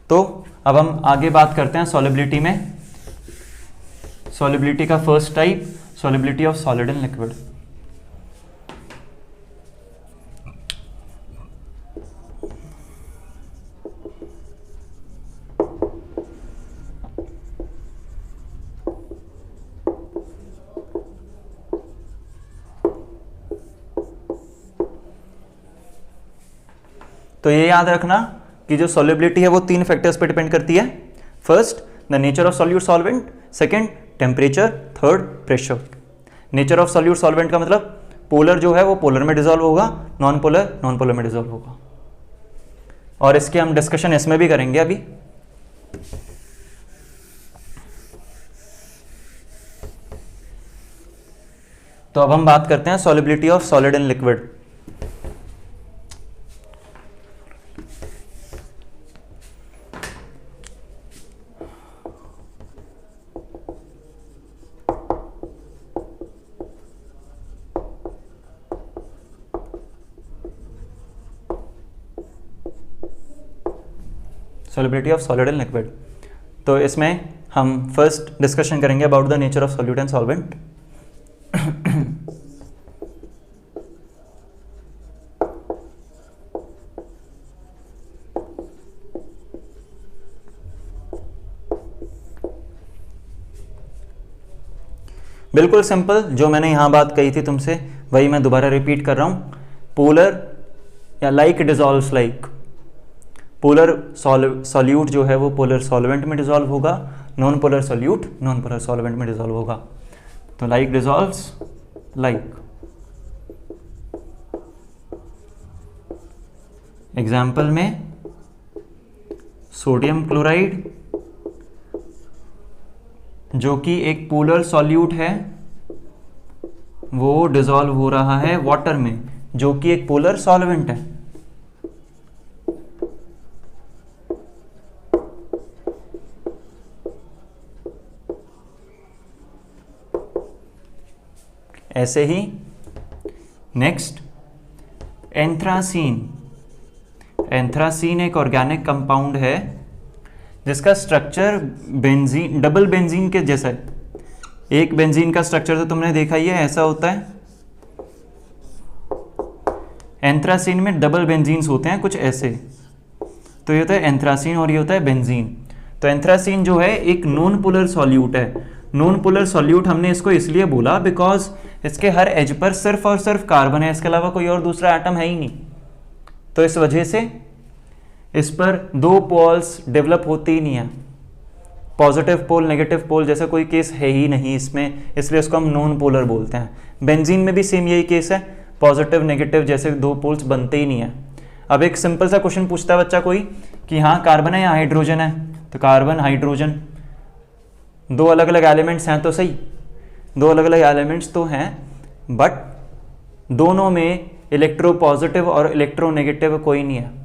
तो अब हम आगे बात करते हैं सॉलिबिलिटी में। सॉलिबिलिटी का first type, solubility of solid and liquid. तो ये याद रखना कि जो सॉलिबिलिटी है वो तीन फैक्टर्स पे डिपेंड करती है। First, the nature of solute solvent, second temperature, third pressure. Nature of solute solvent का मतलब पोलर जो है वो पोलर में डिसॉल्व होगा, नॉन पोलर में डिसॉल्व होगा। और इसके हम डिस्कशन इसमें भी करेंगे अभी। तो अब हम बात करते हैं solubility of solid and liquid. Solubility of solid and liquid. तो इसमें हम फर्स्ट डिस्कशन करेंगे about the nature of solute and solvent. बिल्कुल सिंपल, जो मैंने यहां बात कही थी तुमसे वही मैं दोबारा रिपीट कर रहा हूं। पोलर या like dissolves like, polar solute जो है वो पोलर सॉल्वेंट में डिसॉल्व होगा, non polar solute non polar solvent में डिसॉल्व होगा। तो लाइक डिसॉल्व्स लाइक। एग्जाम्पल में सोडियम क्लोराइड जो कि एक पोलर सॉल्यूट है वो डिसॉल्व हो रहा है वाटर में जो कि एक पोलर सॉल्वेंट है। ऐसे ही नेक्स्ट एंथ्रासीन। एंथ्रासीन एक ऑर्गेनिक कंपाउंड है जिसका स्ट्रक्चर बेंजीन, डबल बेंजीन के जैसा है। एक बेंजीन का स्ट्रक्चर तो तुमने देखा ही है, ऐसा होता है। एंथ्रासीन में डबल बेंजीन्स होते हैं कुछ ऐसे। तो ये होता है एंथ्रासीन और ये होता है बेंजीन। तो एंथ्रासीन जो है एक नॉन पोलर सॉल्यूट है। नॉन पोलर सॉल्यूट हमने इसको इसलिए बोला बिकॉज इसके हर एज पर सिर्फ और सिर्फ कार्बन है, इसके अलावा कोई और दूसरा एटम है ही नहीं। तो इस वजह से इस पर दो पोल्स डेवलप होती ही नहीं है, पॉजिटिव पोल नेगेटिव पोल जैसा कोई केस है ही नहीं इसमें, इसलिए इसको हम नॉन पोलर बोलते हैं। बेंजीन में भी सेम यही केस है, पॉजिटिव नेगेटिव जैसे दो पोल्स बनते ही नहीं है। अब एक सिंपल सा क्वेश्चन पूछता है बच्चा कोई कि हाँ कार्बन है या हाइड्रोजन है, तो कार्बन हाइड्रोजन दो अलग अलग एलिमेंट्स हैं तो सही, दो अलग अलग एलिमेंट्स तो हैं, बट दोनों में इलेक्ट्रो पॉजिटिव और इलेक्ट्रो नेगेटिव कोई नहीं है।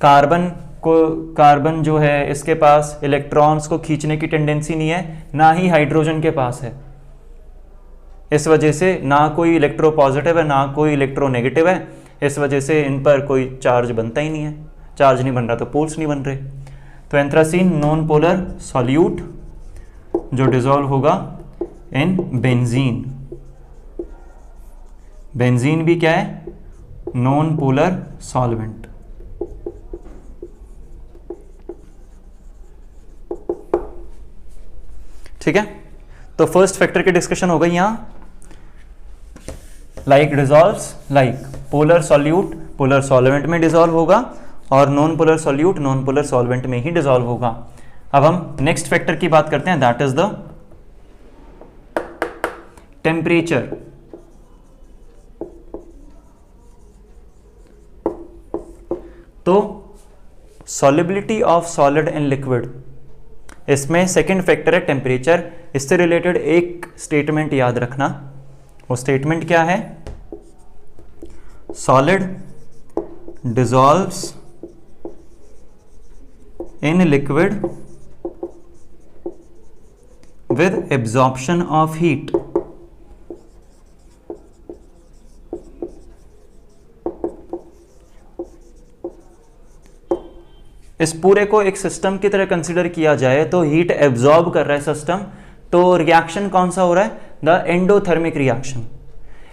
कार्बन जो है इसके पास इलेक्ट्रॉन्स को खींचने की टेंडेंसी नहीं है, ना ही हाइड्रोजन के पास है। इस वजह से ना कोई इलेक्ट्रो पॉजिटिव है ना कोई इलेक्ट्रो नेगेटिव है, इस वजह से इन पर कोई चार्ज बनता ही नहीं है। चार्ज नहीं बन रहा तो पोल्स नहीं बन रहे। तो एंथ्रासीन नॉन पोलर सॉल्यूट जो डिसॉल्व होगा इन बेंजीन। बेंजीन भी क्या है, नॉन पोलर सॉल्वेंट। ठीक है, तो फर्स्ट फैक्टर की डिस्कशन हो गई यहां। Like dissolves like, polar solute polar solvent में डिसॉल्व होगा और non polar solute non polar solvent में ही डिसॉल्व होगा। अब हम नेक्स्ट फैक्टर की बात करते हैं, दैट इज द टेम्परेचर। तो solubility of solid and liquid, इसमें सेकंड फैक्टर है टेम्परेचर। इससे रिलेटेड एक स्टेटमेंट याद रखना, वो स्टेटमेंट क्या है, solid dissolves in liquid with absorption of heat। इस पूरे को एक सिस्टम की तरह कंसिडर किया जाए तो हीट एब्जॉर्ब कर रहा है सिस्टम, तो रिएक्शन कौन सा हो रहा है? The endothermic reaction.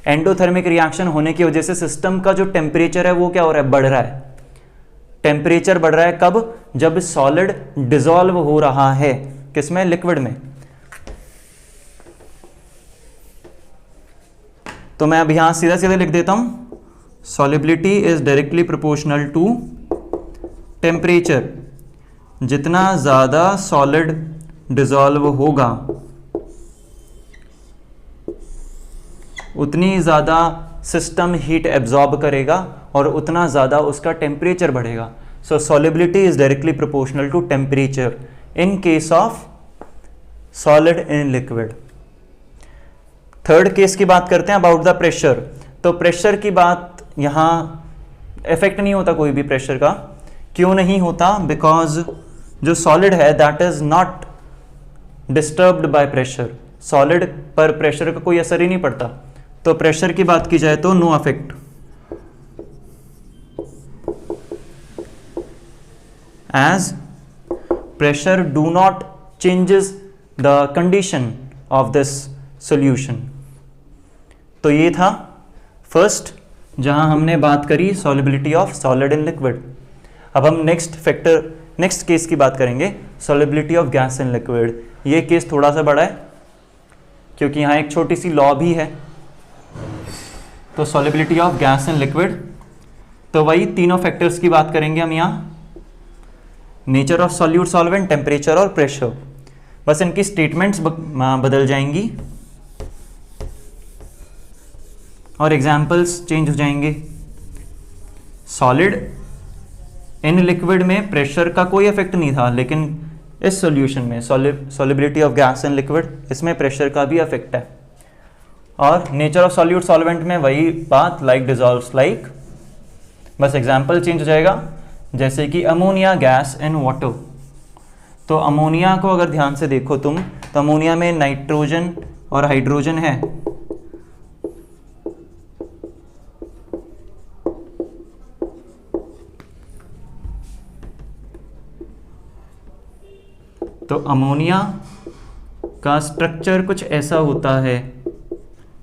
Endothermic reaction होने की वजह से सिस्टम का जो टेम्परेचर है वो क्या हो रहा है? बढ़ रहा है। टेम्परेचर बढ़ रहा है कब? जब सॉलिड डिसॉल्व हो रहा है किसमें? लिक्विड में। तो मैं अब यहां सीधा सीधा लिख देता हूं, solubility is directly proportional to temperature. जितना ज्यादा सॉलिड डिसॉल्व होगा उतनी ज़्यादा सिस्टम हीट एब्जॉर्ब करेगा और उतना ज़्यादा उसका टेम्परेचर बढ़ेगा। So solubility is directly proportional to temperature in case of solid in liquid. Third case की बात करते हैं, अबाउट द प्रेशर। तो प्रेशर की बात यहाँ इफेक्ट नहीं होता कोई भी प्रेशर का। क्यों नहीं होता? बिकॉज जो सॉलिड है that is not disturbed by pressure. Solid पर प्रेशर का कोई असर ही नहीं पड़ता। तो प्रेशर की बात की जाए तो no affect. As pressure do not changes the condition of this solution. तो ये था फर्स्ट जहां हमने बात करी solubility of solid in liquid. अब हम नेक्स्ट केस की बात करेंगे, solubility of gas in liquid. ये केस थोड़ा सा बड़ा है क्योंकि यहाँ एक छोटी सी लॉ भी है। तो solubility of gas in liquid, तो वही तीनों फैक्टर्स की बात करेंगे हम यहाँ, nature of solute, solvent, temperature और प्रेशर। बस इनकी स्टेटमेंट्स बदल जाएंगी और एग्जाम्पल्स चेंज हो जाएंगे। सॉलिड इन लिक्विड में प्रेशर का कोई इफेक्ट नहीं था, लेकिन इस सॉल्यूशन में solubility of gas in liquid, इसमें प्रेशर का भी इफेक्ट है। और नेचर ऑफ सॉल्यूट सॉल्वेंट में वही बात, लाइक डिसॉल्व्स लाइक, बस एग्जाम्पल चेंज हो जाएगा। जैसे कि अमोनिया गैस इन वाटर। तो अमोनिया को अगर ध्यान से देखो तुम, तो अमोनिया में नाइट्रोजन और हाइड्रोजन है। तो अमोनिया का स्ट्रक्चर कुछ ऐसा होता है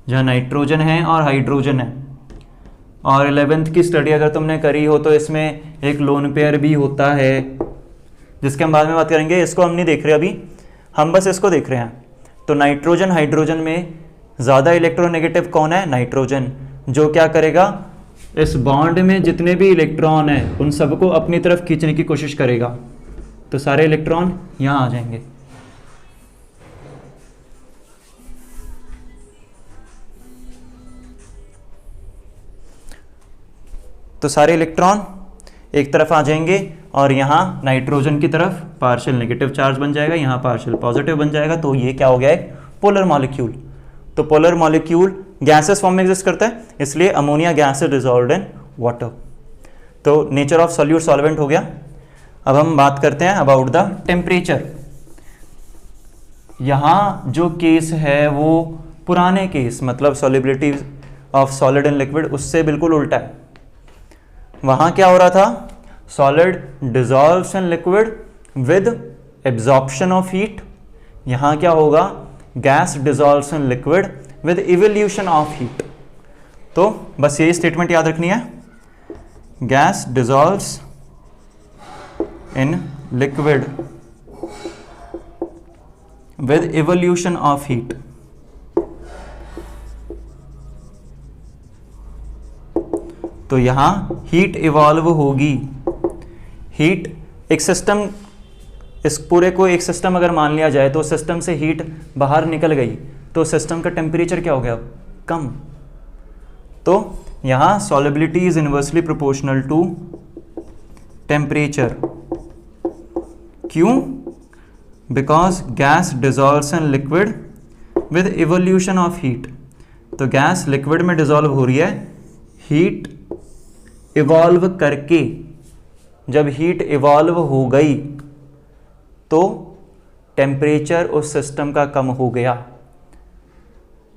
जहाँ नाइट्रोजन है और हाइड्रोजन है। और 11th की स्टडी अगर तुमने करी हो तो इसमें एक लोन पेयर भी होता है, जिसके हम बाद में बात करेंगे। इसको हम नहीं देख रहे अभी, हम बस इसको देख रहे हैं। तो नाइट्रोजन हाइड्रोजन में ज़्यादा इलेक्ट्रोनेगेटिव कौन है? नाइट्रोजन, जो क्या करेगा, इस बॉन्ड में जितने भी इलेक्ट्रॉन हैं उन सबको अपनी तरफ खींचने की कोशिश करेगा। तो सारे इलेक्ट्रॉन यहाँ आ जाएंगे। तो सारे इलेक्ट्रॉन एक तरफ आ जाएंगे और यहाँ नाइट्रोजन की तरफ पार्शियल नेगेटिव चार्ज बन जाएगा, यहाँ पार्शियल पॉजिटिव बन जाएगा। तो ये क्या हो गया? एक पोलर मॉलिक्यूल। तो पोलर मॉलिक्यूल गैसेस फॉर्म में एग्जिस्ट करता है, इसलिए ammonia gas is dissolved in water. तो नेचर ऑफ सॉल्यूट सॉल्वेंट हो गया। अब हम बात करते हैं अबाउट द टेम्परेचर। यहाँ जो केस है वो पुराने केस, मतलब solubility of solid in liquid, उससे बिल्कुल उल्टा है। वहाँ क्या हो रहा था? Solid dissolves in liquid with absorption of heat. यहाँ क्या होगा? Gas dissolves in liquid with evolution of heat. तो बस यही स्टेटमेंट याद रखनी है, gas dissolves in liquid with evolution of heat। तो यहां हीट इवॉल्व होगी। हीट एक सिस्टम, इस पूरे को एक सिस्टम अगर मान लिया जाए तो सिस्टम से हीट बाहर निकल गई तो सिस्टम का टेम्परेचर क्या हो गया? कम। तो यहां solubility is inversely proportional to temperature. क्यों? Because gas dissolves in liquid with evolution of heat. तो गैस लिक्विड में डिसॉल्व हो रही है, हीट इवॉल्व करके, जब हीट इवॉल्व हो गई तो टेम्परेचर उस सिस्टम का कम हो गया।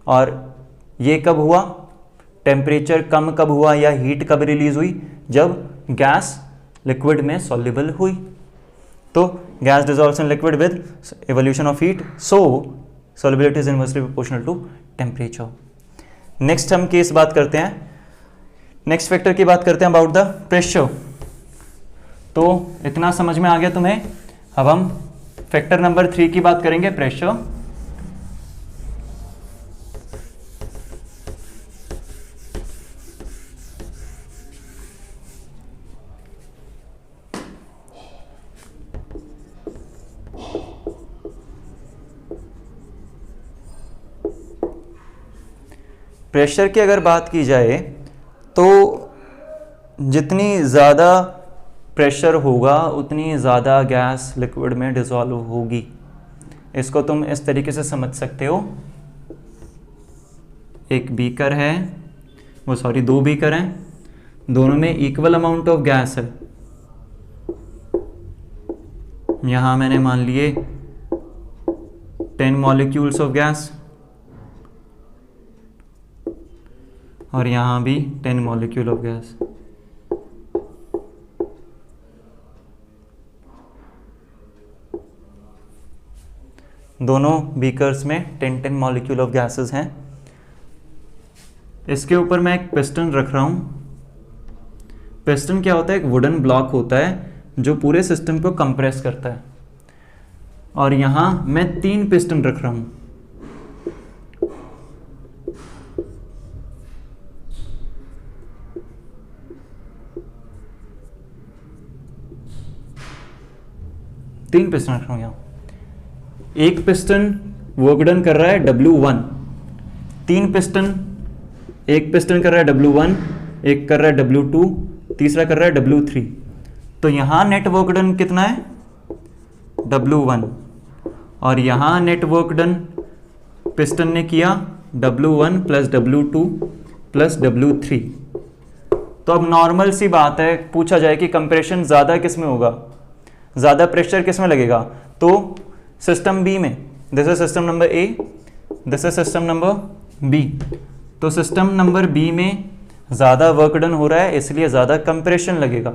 और ये कब हुआ? टेम्परेचर कम कब हुआ या हीट कब रिलीज हुई? जब गैस लिक्विड में सॉल्युबल हुई। तो gas dissolves in liquid with evolution of heat, so solubility is inversely proportional to temperature. Next हम केस बात करते हैं, नेक्स्ट फैक्टर की बात करते हैं अबाउट द प्रेशर। तो इतना समझ में आ गया तुम्हें। अब हम फैक्टर नंबर 3 की बात करेंगे, प्रेशर। प्रेशर की अगर बात की जाए तो जितनी ज़्यादा प्रेशर होगा उतनी ज़्यादा गैस लिक्विड में डिसॉल्व होगी। इसको तुम इस तरीके से समझ सकते हो, एक बीकर है, वो सॉरी 2 बीकर हैं, दोनों में इक्वल अमाउंट ऑफ गैस है। यहाँ मैंने मान लिए 10 मॉलिक्यूल्स ऑफ गैस और यहाँ भी 10 मॉलिक्यूल ऑफ गैस। दोनों बीकर्स में 10 मॉलिक्यूल ऑफ गैसेस हैं। इसके ऊपर मैं एक पिस्टन रख रहा हूँ। पिस्टन क्या होता है? एक वुडन ब्लॉक होता है जो पूरे सिस्टम को कंप्रेस करता है। और यहाँ मैं 3 पिस्टन रख रहा हूँ। तीन पिस्टन रख रहा हूँ यहाँ। एक पिस्टन वर्क डन कर रहा है W1, 3 पिस्टन, एक पिस्टन कर रहा है W1, एक कर रहा है W2, तीसरा कर रहा है W3। तो यहाँ नेट वर्क डन कितना है? W1। और यहाँ नेट वर्क डन पिस्टन ने किया W1 plus W2 plus W3। तो अब नॉर्मल सी बात है, पूछा जाए कि कंप्रेशन ज़्यादा किस में होगा, ज़्यादा प्रेशर किस में लगेगा? तो सिस्टम बी में। This is system number A, this is system number B. तो सिस्टम नंबर बी में ज़्यादा वर्क डन हो रहा है, इसलिए ज़्यादा कंप्रेशन लगेगा,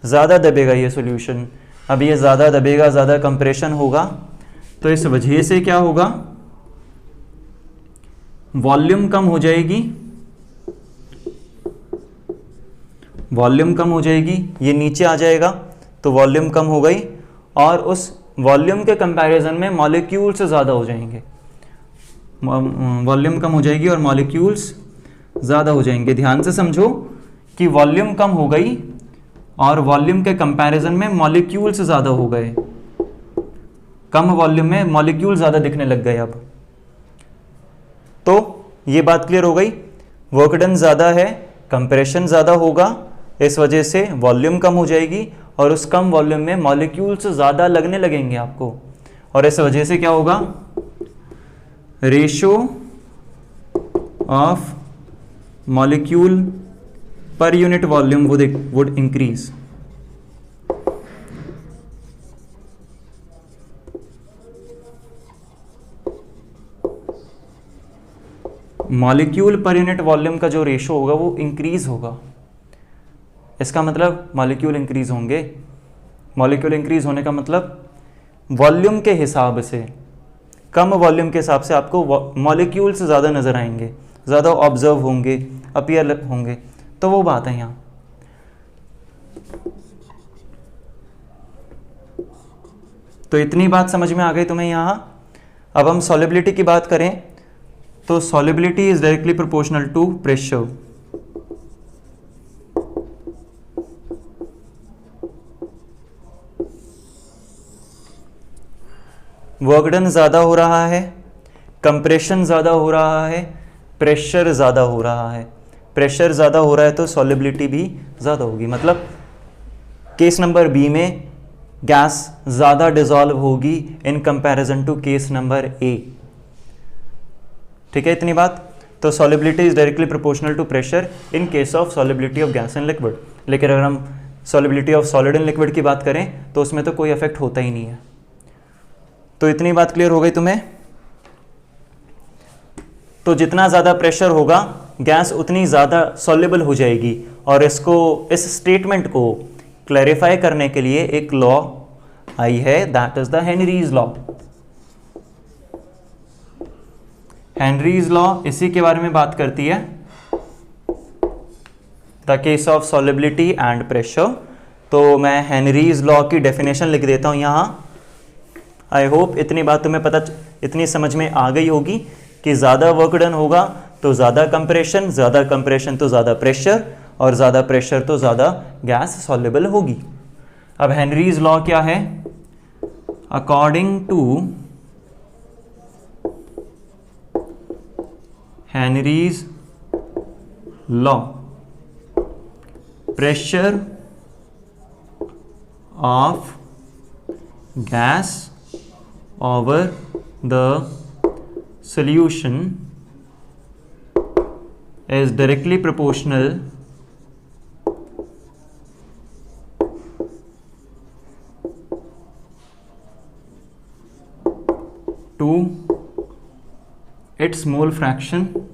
ज़्यादा दबेगा ये सॉल्यूशन। अब ये ज़्यादा दबेगा, ज़्यादा कंप्रेशन होगा, तो इस वजह से क्या होगा? वॉल्यूम कम हो जाएगी, वॉल्यूम कम हो जाएगी, ये नीचे आ जाएगा तो वॉल्यूम कम हो गई, और उस वॉल्यूम के कंपैरिजन में मॉलिक्यूल्स ज़्यादा हो जाएंगे। वॉल्यूम कम हो जाएगी और मॉलिक्यूल्स ज़्यादा हो जाएंगे। ध्यान से समझो कि वॉल्यूम कम हो गई और वॉल्यूम के कंपैरिजन में मॉलिक्यूल्स ज़्यादा हो गए। कम वॉल्यूम में मॉलिक्यूल ज़्यादा दिखने लग गए। अब तो ये बात क्लियर हो गई, वर्क डन ज़्यादा है, कंप्रेशन ज़्यादा होगा, इस वजह से वॉल्यूम कम हो जाएगी और उस कम वॉल्यूम में मॉलिक्यूल्स ज़्यादा लगने लगेंगे आपको, और इस वजह से क्या होगा? Ratio of molecule per unit volume would increase. Molecule per unit volume का जो रेशो होगा वो इंक्रीज होगा। इसका मतलब मॉलिक्यूल इंक्रीज होंगे। मॉलिक्यूल इंक्रीज होने का मतलब वॉल्यूम के हिसाब से, कम वॉल्यूम के हिसाब से आपको मॉलिक्यूल्स ज़्यादा नज़र आएंगे, ज़्यादा ऑब्जर्व होंगे, अपीयर होंगे। तो वो बात है यहाँ। तो इतनी बात समझ में आ गई तुम्हें यहाँ। अब हम सॉल्युबिलिटी की बात करें तो solubility is directly proportional to pressure. Work done ज़्यादा हो रहा है, कंप्रेशन ज़्यादा हो रहा है, प्रेशर ज़्यादा हो रहा है। प्रेशर ज़्यादा हो रहा है तो सॉल्युबिलिटी भी ज़्यादा होगी। मतलब केस नंबर बी में गैस ज़्यादा डिसॉल्व होगी in comparison to case number A. ठीक है इतनी बात। तो solubility is directly proportional to pressure in case of solubility of gas in liquid. लेकिन अगर हम solubility of solid in liquid की बात करें तो उसमें तो कोई इफेक्ट होता ही नहीं है। तो इतनी बात क्लियर हो गई तुम्हें। तो जितना ज़्यादा प्रेशर होगा गैस उतनी ज़्यादा सॉल्युबल हो जाएगी। और इस स्टेटमेंट को क्लैरिफाई करने के लिए एक लॉ आई है, that is the Henry's law. Henry's law इसी के बारे में बात करती है, the case of solubility and pressure. तो मैं हेनरीज लॉ की डेफिनेशन लिख देता हूं यहां। आई होप इतनी बात तुम्हें इतनी समझ में आ गई होगी कि ज़्यादा वर्क डन होगा तो ज़्यादा कंप्रेशन तो ज़्यादा प्रेशर, और ज़्यादा प्रेशर तो ज़्यादा गैस सॉल्युबल होगी। अब हेनरीज लॉ क्या है? According to Henry's law, pressure of gas over the solution is directly proportional to its mole fraction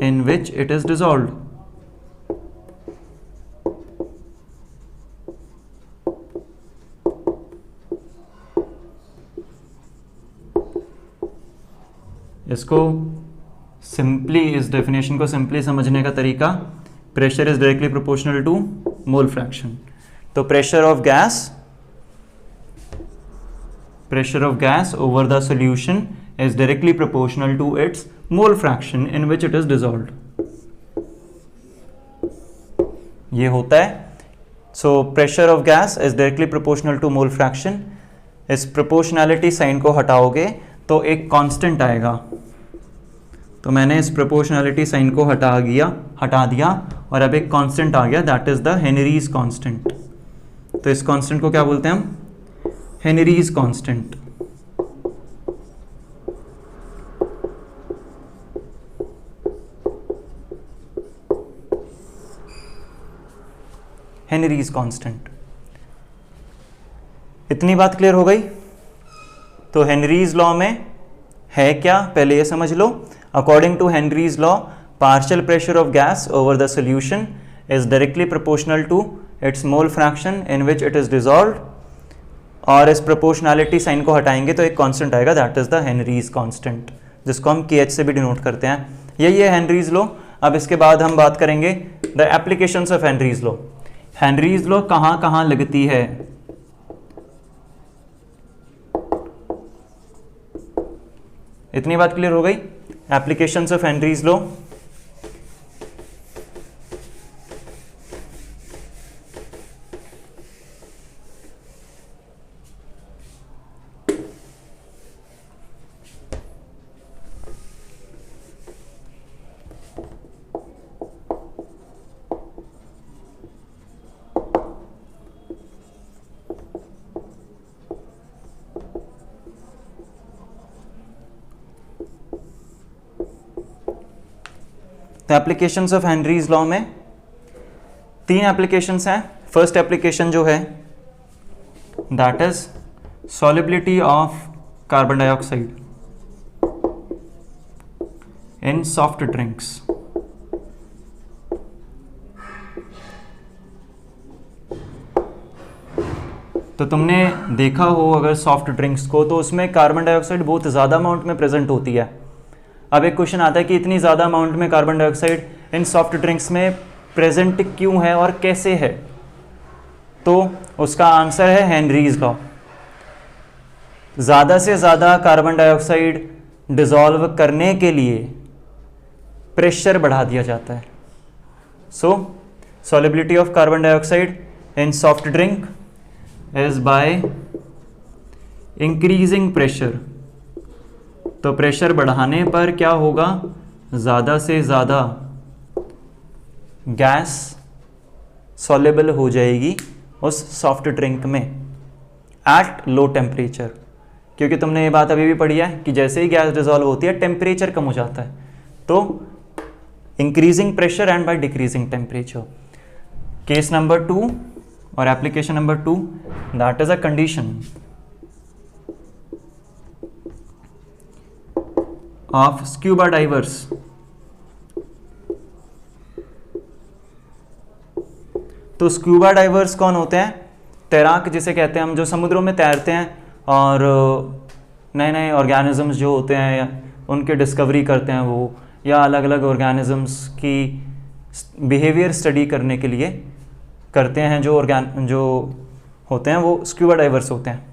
in which it is dissolved। इसको सिंपली, इस डेफिनेशन को सिंपली समझने का तरीका, pressure is directly proportional to mole fraction. तो pressure of gas over the solution is directly proportional to its mole fraction in which it is dissolved. ये होता है। So pressure of gas is directly proportional to mole fraction. इस proportionality sign को हटाओगे तो एक constant आएगा। तो मैंने इस प्रोपोर्शनैलिटी साइन को हटा दिया और अब एक कांस्टेंट आ गया, that is the Henrys constant. तो इस कांस्टेंट को क्या बोलते हैं हम? Henrys constant. Henrys constant. इतनी बात क्लियर हो गई? तो हेनरीज लॉ में है क्या, पहले ये समझ लो। According to Henry's law, partial pressure of gas over the solution is directly proportional to its mole fraction in which it is dissolved. और इस प्रोपोर्शनैलिटी साइन को हटाएंगे तो एक कांस्टेंट आएगा, that is the Henrys constant, जिसको हम KH से भी डिनोट करते हैं। यही है हेनरीज लॉ। अब इसके बाद हम बात करेंगे the applications of Henry's law. Henry's law कहाँ कहाँ लगती है? इतनी बात क्लियर हो गई? Applications of Henry's law. तो एप्लीकेशंस ऑफ हेनरीज लॉ में 3 एप्लीकेशंस हैं। फर्स्ट एप्लीकेशन जो है that is solubility of carbon dioxide in soft drinks. तो तुमने देखा हो अगर सॉफ्ट ड्रिंक्स को, तो उसमें कार्बन डाइऑक्साइड बहुत ज़्यादा अमाउंट में प्रेजेंट होती है। अब एक क्वेश्चन आता है कि इतनी ज़्यादा अमाउंट में carbon dioxide in soft drinks में प्रेजेंट क्यों है और कैसे है? तो उसका आंसर है हेनरीज लॉ। ज़्यादा से ज़्यादा कार्बन डाइऑक्साइड डिसॉल्व करने के लिए प्रेशर बढ़ा दिया जाता है। So solubility of carbon dioxide in soft drink is by increasing pressure. तो प्रेशर बढ़ाने पर क्या होगा? ज़्यादा से ज़्यादा गैस सॉल्युबल हो जाएगी उस सॉफ्ट ड्रिंक में एट लो टेम्परेचर। क्योंकि तुमने ये बात अभी भी पढ़ी है कि जैसे ही गैस डिसॉल्व होती है टेम्परेचर कम हो जाता है। तो increasing pressure and by decreasing temperature. Case number 2 और application number 2, that is a condition of scuba divers तो स्क्यूबा डाइवर्स कौन होते हैं? तैराक जिसे कहते हैं हम, जो समुद्रों में तैरते हैं और नए नए ऑर्गेनिजम्स जो होते हैं या उनके डिस्कवरी करते हैं वो, या अलग अलग ऑर्गेनिजम्स की बिहेवियर स्टडी करने के लिए करते हैं, जो होते हैं वो स्क्यूबा डाइवर्स होते हैं।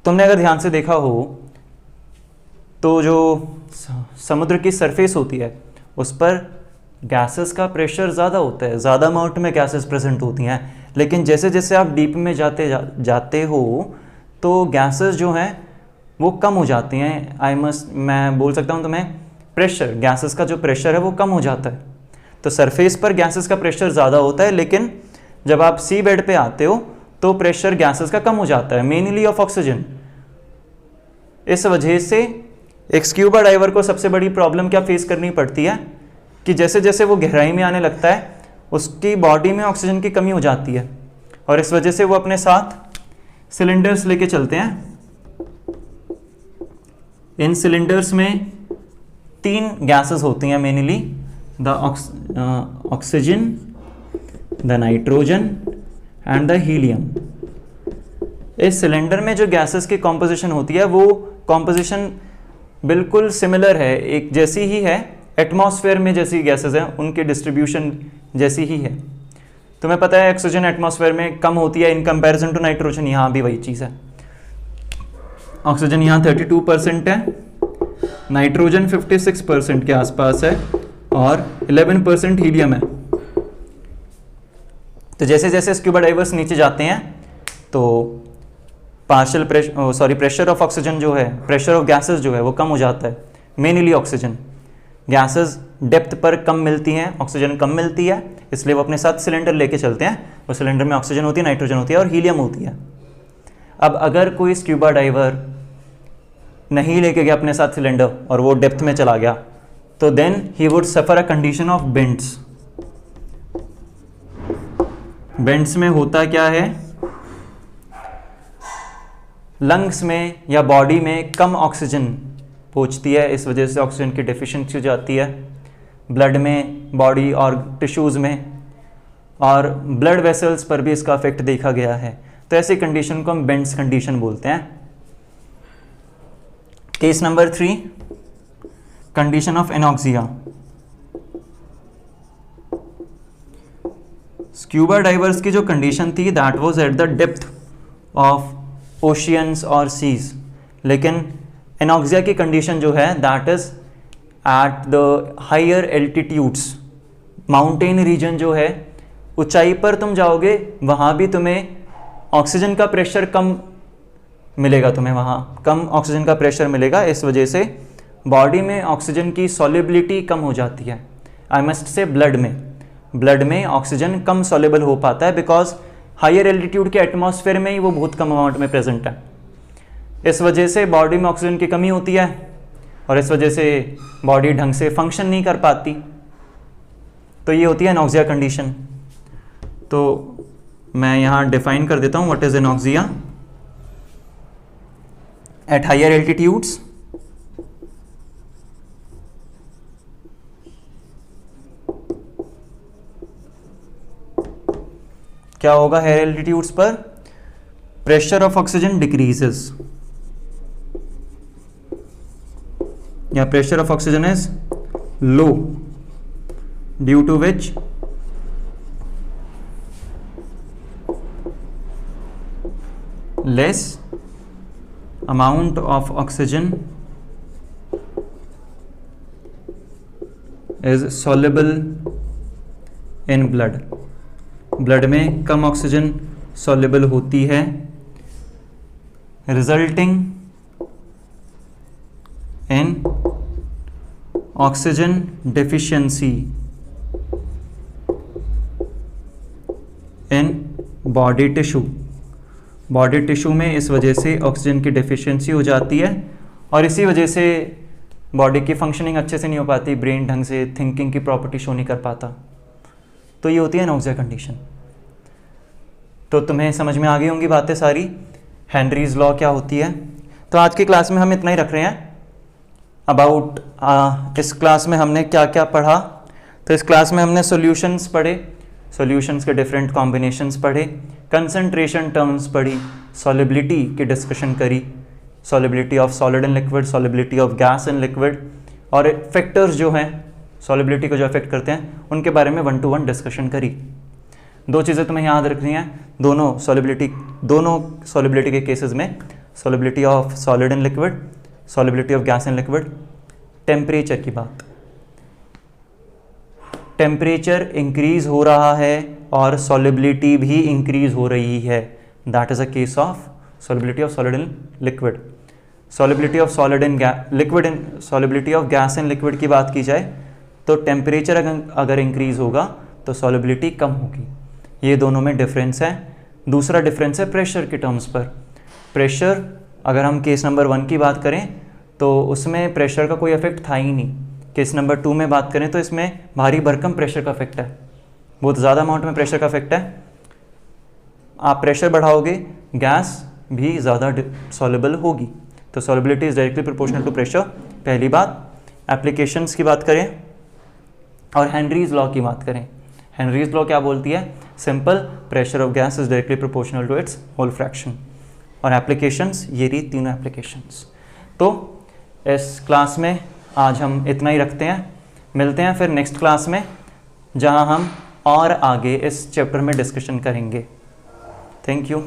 तुमने अगर ध्यान से देखा हो तो जो समुद्र की सरफेस होती है उस पर गैसेस का प्रेशर ज़्यादा होता है, ज़्यादा अमाउंट में गैसेस प्रेजेंट होती हैं, लेकिन जैसे जैसे आप डीप में जाते हो तो गैसेस जो हैं वो कम हो जाती हैं। मैं बोल सकता हूँ तुम्हें, प्रेशर, गैसेस का जो प्रेशर है वो कम हो जाता है। तो सरफेस पर गैसेस का प्रेशर ज़्यादा होता है, लेकिन जब आप सी बेड पे आते हो तो प्रेशर गैसेस का कम हो जाता है, मेनली ऑफ ऑक्सीजन। इस वजह से एक स्क्यूबा डाइवर को सबसे बड़ी प्रॉब्लम क्या फेस करनी पड़ती है कि जैसे जैसे वो गहराई में आने लगता है उसकी बॉडी में ऑक्सीजन की कमी हो जाती है, और इस वजह से वो अपने साथ सिलेंडर्स लेके चलते हैं। इन सिलेंडर्स में 3 गैसेस होती हैं mainly, the oxygen, the nitrogen and the helium. इस सिलेंडर में जो गैसेस की कॉम्पोजिशन होती है वो कॉम्पोजिशन बिल्कुल सिमिलर है, एक जैसी ही है, एटमॉस्फेयर में जैसी गैसेस हैं उनकी डिस्ट्रीब्यूशन जैसी ही है। तुम्हें पता है ऑक्सीजन एटमॉस्फेयर में कम होती है इन कंपैरिजन टू नाइट्रोजन, यहाँ भी वही चीज़ है। ऑक्सीजन यहाँ 32% है, नाइट्रोजन 56% के आसपास है और 11% हीलियम है। तो जैसे जैसे स्क्यूबा डाइवर्स नीचे जाते हैं तो प्रेशर ऑफ ऑक्सीजन जो है, प्रेशर ऑफ गैसेस जो है वो कम हो जाता है, मेनली ऑक्सीजन। गैसेस डेप्थ पर कम मिलती हैं, ऑक्सीजन कम मिलती है, इसलिए वो अपने साथ सिलेंडर लेके चलते हैं। वो सिलेंडर में ऑक्सीजन होती है, नाइट्रोजन होती है और हीलियम होती है। अब अगर कोई स्क्यूबा डाइवर नहीं लेके गया अपने साथ सिलेंडर और वो डेप्थ में चला गया तो then he would suffer a condition of bends. Bends में होता क्या है, लंग्स में या बॉडी में कम ऑक्सीजन पहुंचती है, इस वजह से ऑक्सीजन की डेफिशिएंसी हो जाती है ब्लड में, बॉडी और टिश्यूज़ में, और ब्लड वेसल्स पर भी इसका इफेक्ट देखा गया है। तो ऐसी कंडीशन को हम बेंड्स कंडीशन बोलते हैं। Case number 3, condition of anoxia. Scuba divers की जो कंडीशन थी that was at the depth of oceans और सीज, लेकिन एनॉक्सिया की कंडीशन जो है that is at the higher altitudes. Mountain region जो है, ऊंचाई पर तुम जाओगे वहाँ भी तुम्हें ऑक्सीजन का प्रेशर कम मिलेगा, तुम्हें वहाँ कम ऑक्सीजन का प्रेशर मिलेगा। इस वजह से बॉडी में ऑक्सीजन की सॉल्युबिलिटी कम हो जाती है। आई मस्ट से ब्लड में ऑक्सीजन कम सॉल्युबल हो पाता है बिकॉज हायर एल्टीट्यूड के एटमॉस्फेयर में ही वो बहुत कम अमाउंट में प्रेजेंट है। इस वजह से बॉडी में ऑक्सीजन की कमी होती है और इस वजह से बॉडी ढंग से फंक्शन नहीं कर पाती। तो ये होती है एनॉक्सिया कंडीशन। तो मैं यहाँ डिफाइन कर देता हूँ what is anoxia. At higher altitudes क्या होगा, हायर एल्टीट्यूड्स पर प्रेशर ऑफ ऑक्सीजन डिक्रीजेस या pressure of oxygen is low due to which less amount of oxygen is soluble in blood। Blood में कम ऑक्सीजन soluble होती है, resulting in oxygen deficiency in body tissue। Body tissue में इस वजह से oxygen की डेफिशिएंसी हो जाती है और इसी वजह से बॉडी की फंक्शनिंग अच्छे से नहीं हो पाती, ब्रेन ढंग से थिंकिंग की प्रॉपर्टी शो नहीं कर पाता। तो ये होती है एनॉक्सिया कंडीशन। तो तुम्हें समझ में आ गई होंगी बातें सारी, हेनरीज लॉ क्या होती है। तो आज की क्लास में हम इतना ही रख रहे हैं अबाउट इस क्लास में हमने क्या क्या पढ़ा। तो इस क्लास में हमने सॉल्यूशंस पढ़े, सॉल्यूशंस के डिफरेंट कॉम्बिनेशंस पढ़े, कंसंट्रेशन टर्म्स पढ़ी, सॉलिबिलिटी की डिस्कशन करी, solubility of solid and liquid, solubility of gas and liquid, और फैक्टर्स जो हैं सॉलिबिलिटी को जो अफेक्ट करते हैं उनके बारे में 1-to-1 डिस्कशन करी। दो चीज़ें तुम्हें याद रखनी है, दोनों सॉलिबिलिटी के केसेस में, solubility of solid and liquid, solubility of gas and liquid, temperature की बात, टेम्परेचर इंक्रीज हो रहा है और सॉलिबिलिटी भी इंक्रीज हो रही है, that is a case of solubility of solid and liquid. Solubility of solid and liquid and solubility of gas and liquid की बात की जाए तो टेम्परेचर अगर इंक्रीज होगा तो सॉलिबिलिटी कम होगी, ये दोनों में डिफरेंस है। दूसरा डिफरेंस है प्रेशर के टर्म्स पर। प्रेशर, अगर हम केस नंबर 1 की बात करें तो उसमें प्रेशर का कोई इफेक्ट था ही नहीं। केस नंबर 2 में बात करें तो इसमें भारी भरकम प्रेशर का इफेक्ट है, बहुत ज़्यादा अमाउंट में प्रेशर का इफेक्ट है। आप प्रेशर बढ़ाओगे गैस भी ज़्यादा सॉल्युबल होगी, तो solubility is directly proportional to pressure, पहली बात। एप्लीकेशंस की बात करें और हेनरीज लॉ की बात करें, हेनरीज लॉ क्या बोलती है? Simple, pressure of gas is directly proportional to its mole fraction. और एप्लीकेशंस, ये रही तीनों एप्लीकेशंस। तो इस क्लास में आज हम इतना ही रखते हैं, मिलते हैं फिर नेक्स्ट क्लास में जहां हम और आगे इस चैप्टर में डिस्कशन करेंगे। Thank you.